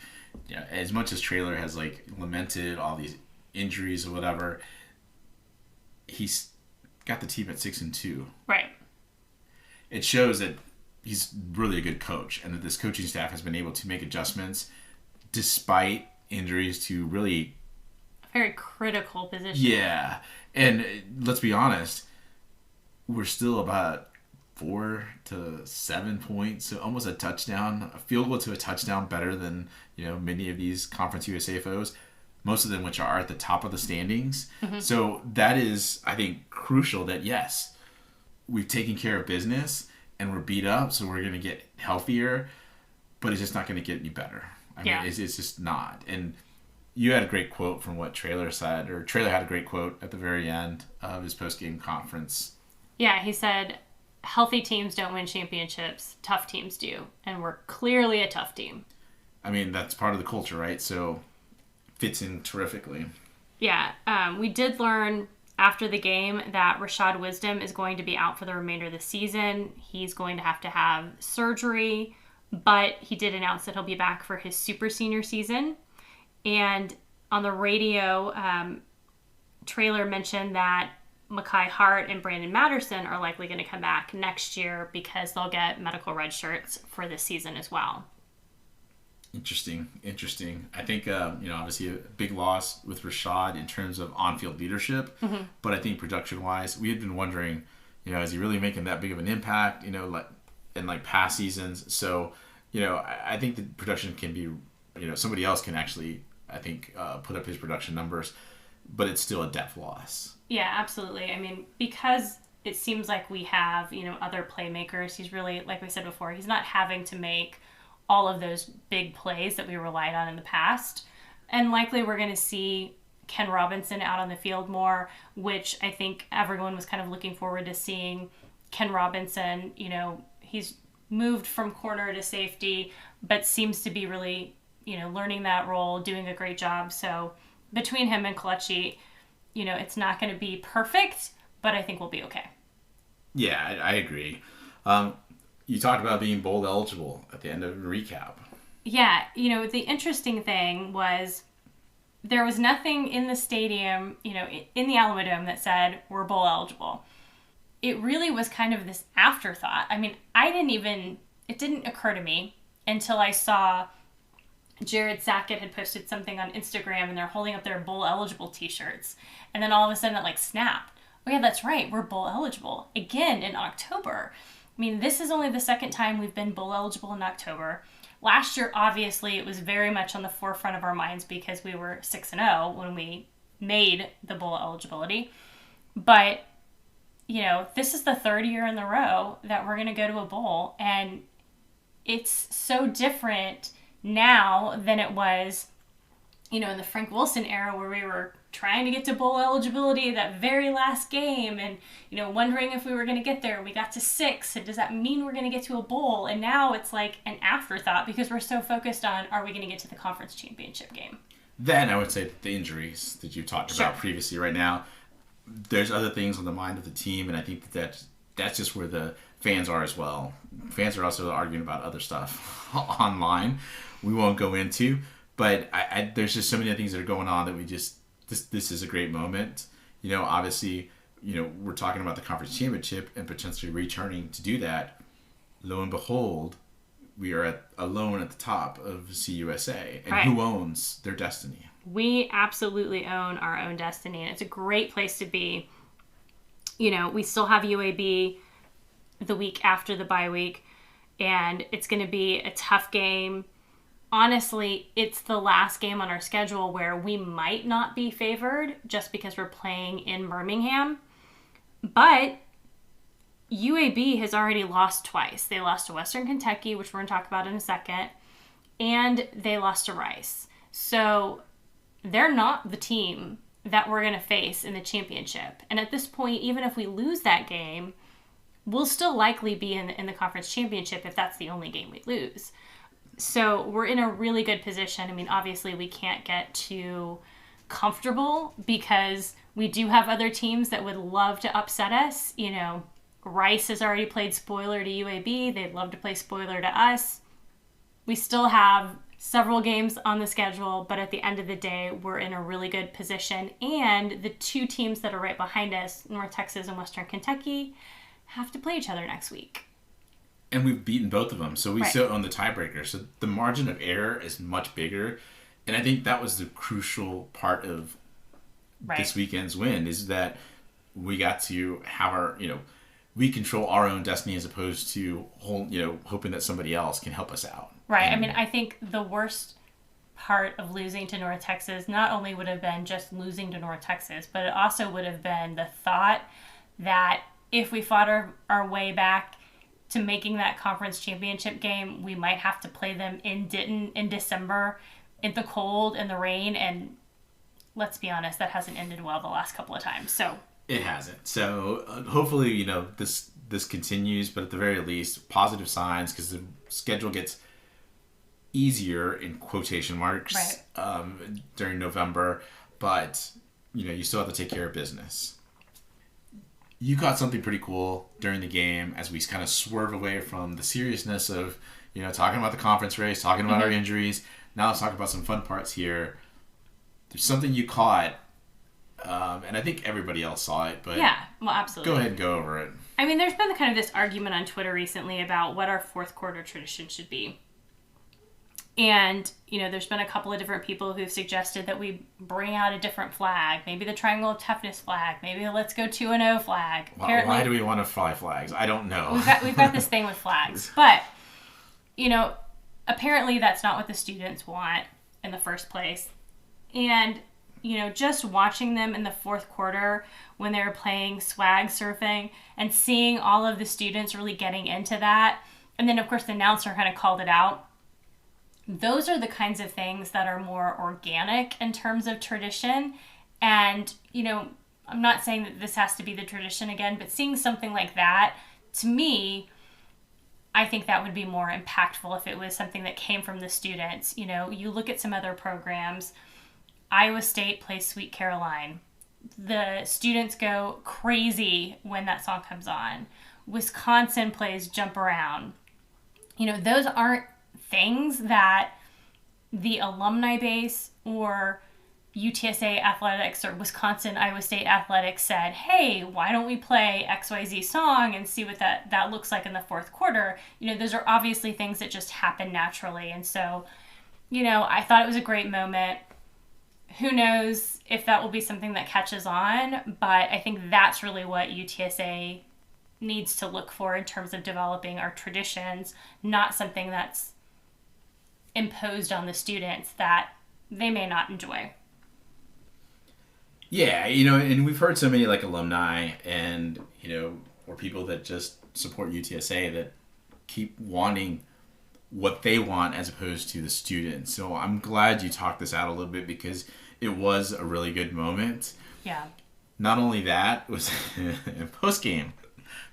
Yeah, as much as Traylor has lamented all these injuries or whatever, he's got the team at 6-2. Right. It shows that he's really a good coach, and that this coaching staff has been able to make adjustments despite injuries to really a very critical position. Yeah, and let's be honest, we're still about 4 to 7 points, so almost a touchdown, a field goal to a touchdown better than many of these Conference USA foes, most of them which are at the top of the standings. Mm-hmm. So that is, I think, crucial that yes, we've taken care of business and we're beat up, so we're going to get healthier, but it's just not going to get any better. I mean, it's just not. And you had a great quote from what Traylor said, or Traylor had a great quote at the very end of his post-game conference. Yeah, he said, healthy teams don't win championships, tough teams do. And we're clearly a tough team. I mean, that's part of the culture, right? So fits in terrifically. Yeah, we did learn after the game that Rashad Wisdom is going to be out for the remainder of the season. He's going to have surgery, but he did announce that he'll be back for his super senior season. And on the radio, Traylor mentioned that Mekhi Hart and Brandon Matterson are likely going to come back next year because they'll get medical red shirts for this season as well. Interesting. I think, obviously a big loss with Rashad in terms of on-field leadership, mm-hmm. but I think production-wise, we had been wondering, is he really making that big of an impact, in past seasons? So, I think the production can be, somebody else can actually, I think, put up his production numbers, but it's still a depth loss. Yeah, absolutely. I mean, because it seems like we have, other playmakers, he's really, like we said before, he's not having to make all of those big plays that we relied on in the past. And likely we're going to see Ken Robinson out on the field more, which I think everyone was kind of looking forward to seeing. Ken Robinson, he's moved from corner to safety, but seems to be really, learning that role, doing a great job. So between him and Kelechi, it's not going to be perfect, but I think we'll be okay. Yeah, I agree. You talked about being bowl eligible at the end of the recap. Yeah, the interesting thing was there was nothing in the stadium, in the Alamodome that said we're bowl eligible. It really was kind of this afterthought. I mean, it didn't occur to me until I saw Jared Sackett had posted something on Instagram, and they're holding up their bowl eligible t-shirts. And then all of a sudden it like snapped. Oh yeah, that's right. We're bowl eligible again in October. I mean, this is only the second time we've been bowl eligible in October. Last year, obviously, it was very much on the forefront of our minds because we were 6-0 when we made the bowl eligibility. But, you know, this is the third year in a row that we're going to go to a bowl. And it's so different now than it was, you know, in the Frank Wilson era where we were trying to get to bowl eligibility that very last game and, you know, wondering if we were going to get there. We got to 6. And does that mean we're going to get to a bowl? And now it's like an afterthought because we're so focused on, are we going to get to the conference championship game? Then I would say the injuries that you talked about previously right now, there's other things on the mind of the team. And I think that's just where the fans are as well. Fans are also arguing about other stuff online we won't go into. But there's just so many things that are going on that we just, this is a great moment. You know, obviously, you know, we're talking about the conference championship and potentially returning to do that. Lo and behold, we are alone at the top of CUSA. And who owns their destiny? We absolutely own our own destiny. And it's a great place to be. You know, we still have UAB the week after the bye week. And it's going to be a tough game. Honestly, it's the last game on our schedule where we might not be favored just because we're playing in Birmingham. But UAB has already lost twice. They lost to Western Kentucky, which we're going to talk about in a second, and they lost to Rice. So they're not the team that we're going to face in the championship. And at this point, even if we lose that game, we'll still likely be in the conference championship if that's the only game we lose. So we're in a really good position. I mean, obviously we can't get too comfortable because we do have other teams that would love to upset us. You know, Rice has already played spoiler to UAB. They'd love to play spoiler to us. We still have several games on the schedule, but at the end of the day, we're in a really good position. And the two teams that are right behind us, North Texas and Western Kentucky, have to play each other next week. And we've beaten both of them, so we still own the tiebreaker. So the margin of error is much bigger. And I think that was the crucial part of this weekend's win, is that we got to have our, you know, we control our own destiny as opposed to, you know, hoping that somebody else can help us out. Right. And, I mean, I think the worst part of losing to North Texas not only would have been just losing to North Texas, but it also would have been the thought that if we fought our way back to making that conference championship game, we might have to play them in Denton in December in the cold and the rain. And let's be honest, that hasn't ended well the last couple of times. So it hasn't. So hopefully, you know, this continues, but at the very least, positive signs, because the schedule gets easier in quotation marks during November. But, you know, you still have to take care of business. You caught something pretty cool during the game as we kind of swerve away from the seriousness of, you know, talking about the conference race, talking about our injuries. Now let's talk about some fun parts here. There's something you caught, and I think everybody else saw it, but yeah, well, absolutely. Go ahead and go over it. I mean, there's been kind of this argument on Twitter recently about what our fourth quarter tradition should be. And, you know, there's been a couple of different people who've suggested that we bring out a different flag. Maybe the Triangle of Toughness flag. Maybe the Let's Go 2-0 flag. Why do we want to fly flags? I don't know. We've got this thing with flags. But, you know, apparently that's not what the students want in the first place. And, you know, just watching them in the fourth quarter when they were playing swag surfing and seeing all of the students really getting into that. And then, of course, the announcer kind of called it out. Those are the kinds of things that are more organic in terms of tradition. And, you know, I'm not saying that this has to be the tradition again, but seeing something like that, to me, I think that would be more impactful if it was something that came from the students. You know, you look at some other programs. Iowa State plays Sweet Caroline. The students go crazy when that song comes on. Wisconsin plays Jump Around. You know, those aren't things that the alumni base or UTSA athletics or Wisconsin Iowa State athletics said, hey, why don't we play XYZ song and see what that looks like in the fourth quarter. You know, those are obviously things that just happen naturally. And so I thought it was a great moment. Who knows if that will be something that catches on, but I think that's really what UTSA needs to look for in terms of developing our traditions, not something that's imposed on the students that they may not enjoy. Yeah, and we've heard so many like alumni and, or people that just support UTSA that keep wanting what they want as opposed to the students. So I'm glad you talked this out a little bit because it was a really good moment. Yeah. Not only that, it was in post-game,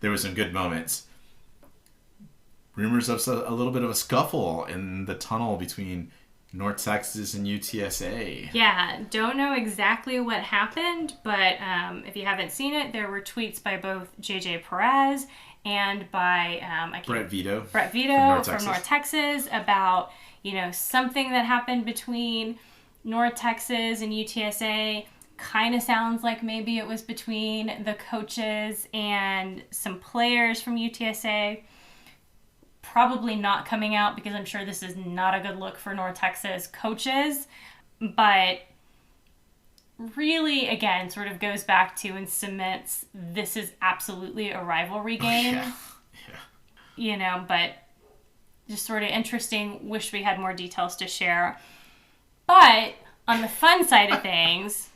there were some good moments. Rumors of a little bit of a scuffle in the tunnel between North Texas and UTSA. Yeah, don't know exactly what happened, but if you haven't seen it, there were tweets by both JJ Perez and by Brett Vito from North Texas about something that happened between North Texas and UTSA. Kind of sounds like maybe it was between the coaches and some players from UTSA. Probably not coming out because I'm sure this is not a good look for North Texas coaches, but really, again, sort of goes back to and cements this is absolutely a rivalry game. Yeah. But just sort of interesting. Wish we had more details to share. But on the fun side of things,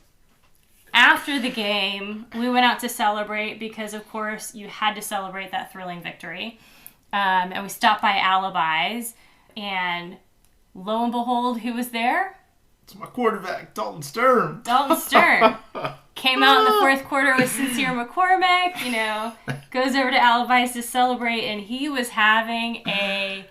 after the game, we went out to celebrate because, of course, you had to celebrate that thrilling victory. And we stopped by Alibis, and lo and behold, who was there? It's my quarterback, Dalton Stern. Came out in the fourth quarter with Sincere McCormick, goes over to Alibis to celebrate, and he was having a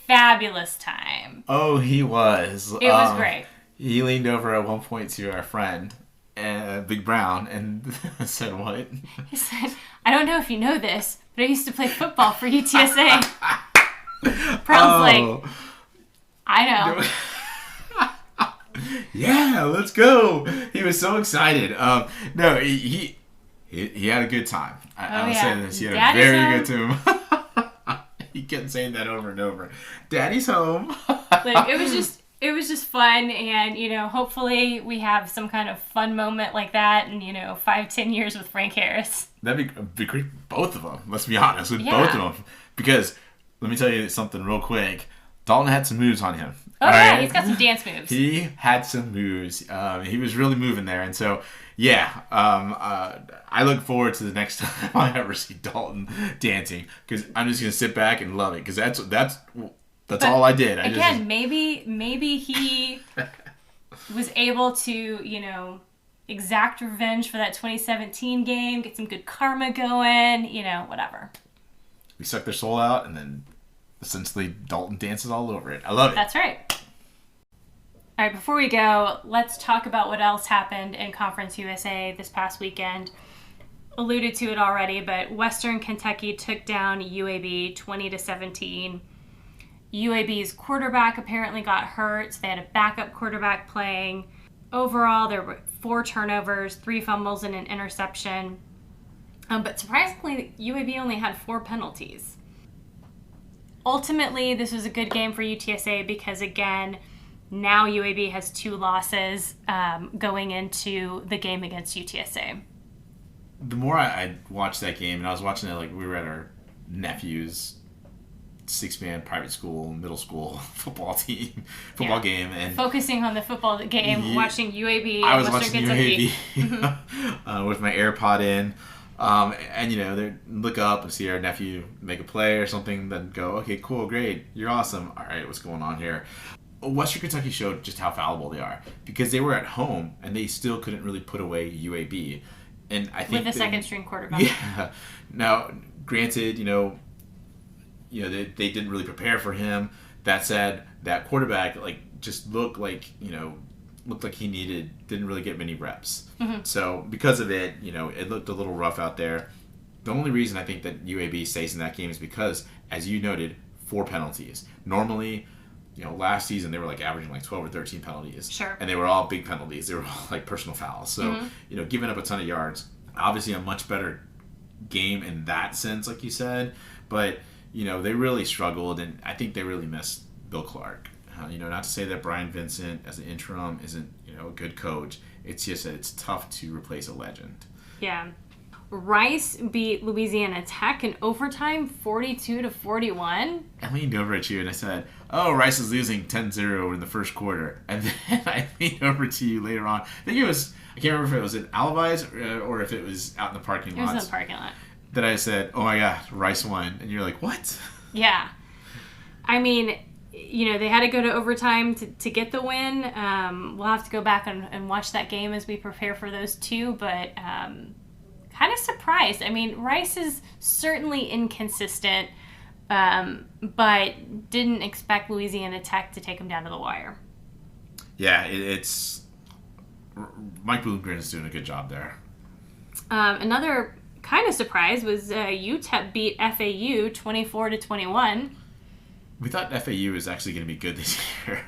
fabulous time. Oh, he was. It was great. He leaned over at one point to our friend, Big Brown, and said what? He said, I don't know if you know this, but I used to play football for UTSA. Brown's like, I know. Yeah, let's go. He was so excited. No, he had a good time. I'll say this. He had a very good time. He kept saying that over and over. Daddy's home. It was just fun, and hopefully we have some kind of fun moment like that in 5-10 years with Frank Harris. That'd be great. Both of them. Let's be honest with both of them, because let me tell you something real quick. Dalton had some moves on him. Oh yeah, right? He's got some dance moves. He had some moves. He was really moving there, and so yeah. I look forward to the next time I ever see Dalton dancing, because I'm just gonna sit back and love it, because that's all I did. Maybe he was able to, exact revenge for that 2017 game, get some good karma going, whatever. We suck their soul out, and then essentially Dalton dances all over it. I love it. That's right. All right, before we go, let's talk about what else happened in Conference USA this past weekend. Alluded to it already, but Western Kentucky took down UAB 20-17. UAB's quarterback apparently got hurt, so they had a backup quarterback playing. Overall, there were 4 turnovers, 3 fumbles, and an interception. But surprisingly, UAB only had 4 penalties. Ultimately, this was a good game for UTSA because, again, now UAB has 2 losses going into the game against UTSA. The more I watched that game, and I was watching it like we were at our nephew's 6-man private school, middle school football game, and focusing on the football game, watching UAB. I was watching UAB with my AirPod in, and they look up and see our nephew make a play or something, then go, okay, cool, great, you're awesome. All right, what's going on here? Western Kentucky showed just how fallible they are because they were at home and they still couldn't really put away UAB, and I think with the second string quarterback. Yeah. Now, granted, they didn't really prepare for him. That said, that quarterback just looked like he didn't really get many reps. Mm-hmm. So because of it, it looked a little rough out there. The only reason I think that UAB stays in that game is because, as you noted, 4 penalties. Normally, last season they were averaging 12 or 13 penalties. Sure. And they were all big penalties. They were all personal fouls. So, mm-hmm. Giving up a ton of yards, obviously a much better game in that sense, like you said, but they really struggled, and I think they really missed Bill Clark. Not to say that Brian Vincent as an interim isn't, a good coach. It's just that it's tough to replace a legend. Yeah. Rice beat Louisiana Tech in overtime, 42-41. I leaned over at you and I said, "Oh, Rice is losing 10-0 in the first quarter." And then I leaned over to you later on. I can't remember if it was at Alibis or if it was out in the parking lot. It was in the parking lot. That I said, "Oh my God, Rice won." And you're like, "What?" Yeah. I mean, they had to go to overtime to get the win. We'll have to go back and watch that game as we prepare for those two, but kind of surprised. I mean, Rice is certainly inconsistent, but didn't expect Louisiana Tech to take them down to the wire. Yeah, it's Mike Bloomgren is doing a good job there. Another kind of surprise was UTEP beat FAU 24-21. We thought FAU was actually going to be good this year.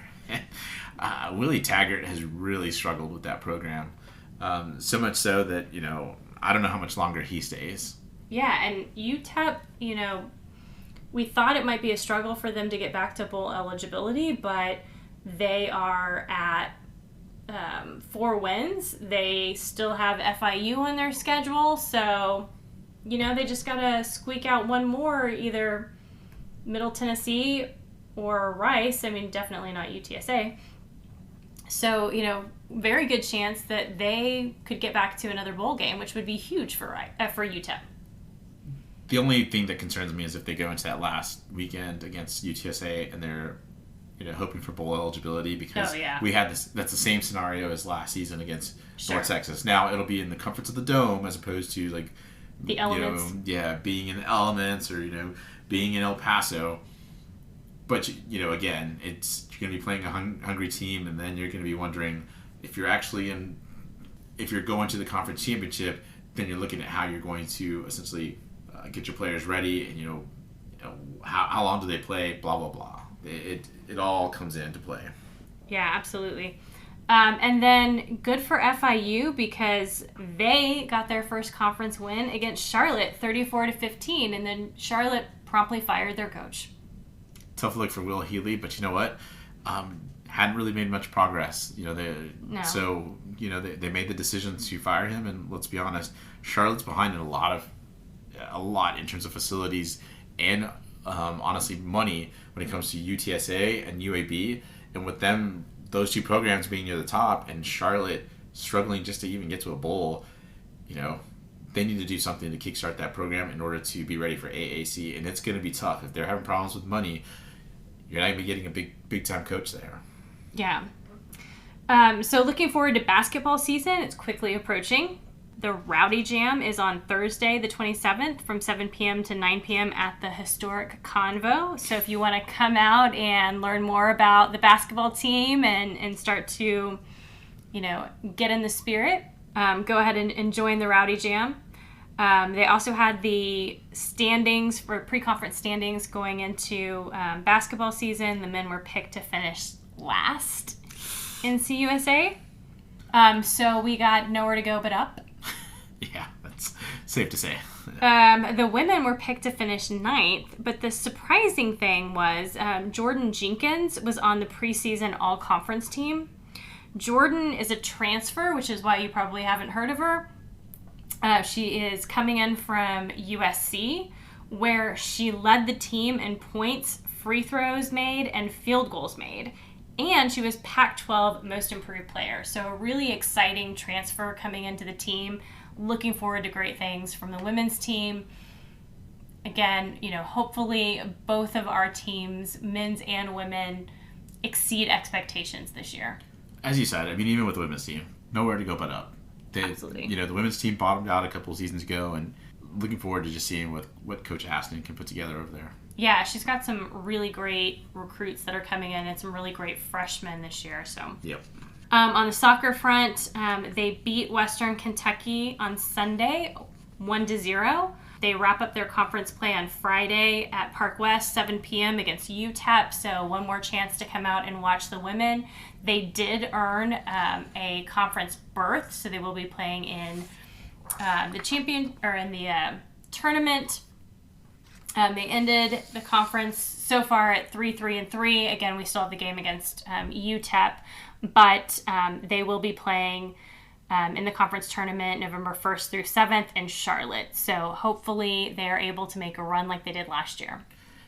Willie Taggart has really struggled with that program. So much so that, I don't know how much longer he stays. Yeah, and UTEP, we thought it might be a struggle for them to get back to bowl eligibility, but they are at 4 wins. They still have FIU on their schedule, so, they just got to squeak out one more, either Middle Tennessee or Rice. I mean, definitely not UTSA. So, very good chance that they could get back to another bowl game, which would be huge for UTEP. The only thing that concerns me is if they go into that last weekend against UTSA and they're, hoping for bowl eligibility, because we had this. That's the same scenario as last season against North Texas. Now it'll be in the comforts of the dome as opposed to like the elements. Being in the elements or being in El Paso. But again, you're going to be playing a hungry team, and then you're going to be wondering if you're going to the conference championship. Then you're looking at how you're going to essentially get your players ready, and how long do they play? Blah blah blah. It all comes into play. Yeah, absolutely. And then good for FIU because they got their first conference win against Charlotte, 34-15, and then Charlotte promptly fired their coach. Tough look for Will Healy, but you know what? Hadn't really made much progress. So they made the decision to fire him, and let's be honest, Charlotte's behind in a lot in terms of facilities and honestly money when it comes to UTSA and UAB, and with them, those two programs being near the top, and Charlotte struggling just to even get to a bowl, they need to do something to kickstart that program in order to be ready for AAC, and it's going to be tough. If they're having problems with money, you're not going to be getting a big time coach there. Yeah. So looking forward to basketball season. It's quickly approaching. The Rowdy Jam is on Thursday, the 27th, from 7 p.m. to 9 p.m. at the historic Convo. So if you want to come out and learn more about the basketball team and start to, get in the spirit, go ahead and join the Rowdy Jam. They also had the standings for pre-conference standings going into basketball season. The men were picked to finish last in CUSA. So we got nowhere to go but up. Yeah, that's safe to say. The women were picked to finish 9th, but the surprising thing was Jordan Jenkins was on the preseason all-conference team. Jordan is a transfer, which is why you probably haven't heard of her. She is coming in from USC, where she led the team in points, free throws made, and field goals made. And she was Pac-12 Most Improved Player. So a really exciting transfer coming into the team. Looking forward to great things from the women's team. Again, hopefully both of our teams, men's and women, exceed expectations this year. As you said, even with the women's team, nowhere to go but up. Absolutely. The women's team bottomed out a couple of seasons ago, and looking forward to just seeing what Coach Aston can put together over there. Yeah, she's got some really great recruits that are coming in and some really great freshmen this year. So. Yep. On the soccer front, they beat Western Kentucky on Sunday, 1-0. They wrap up their conference play on Friday at Park West, 7 p.m. against UTEP, so one more chance to come out and watch the women. They did earn a conference berth, so they will be playing in the tournament They ended the conference so far at 3-3-3. Again, we still have the game against UTEP, but they will be playing in the conference tournament November 1st through 7th in Charlotte. So hopefully they're able to make a run like they did last year.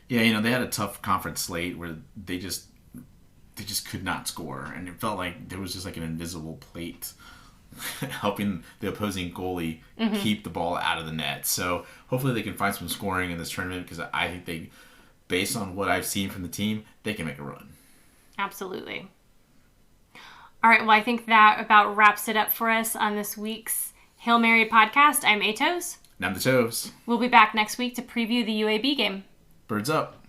Yeah, they had a tough conference slate where they just could not score, and it felt like there was just like an invisible plate helping the opposing goalie keep the ball out of the net. So hopefully they can find some scoring in this tournament, because I think based on what I've seen from the team, they can make a run. Absolutely. All right, well, I think that about wraps it up for us on this week's Hail Mary podcast. I'm Atos. And I'm the Toves. We'll be back next week to preview the UAB game. Birds up.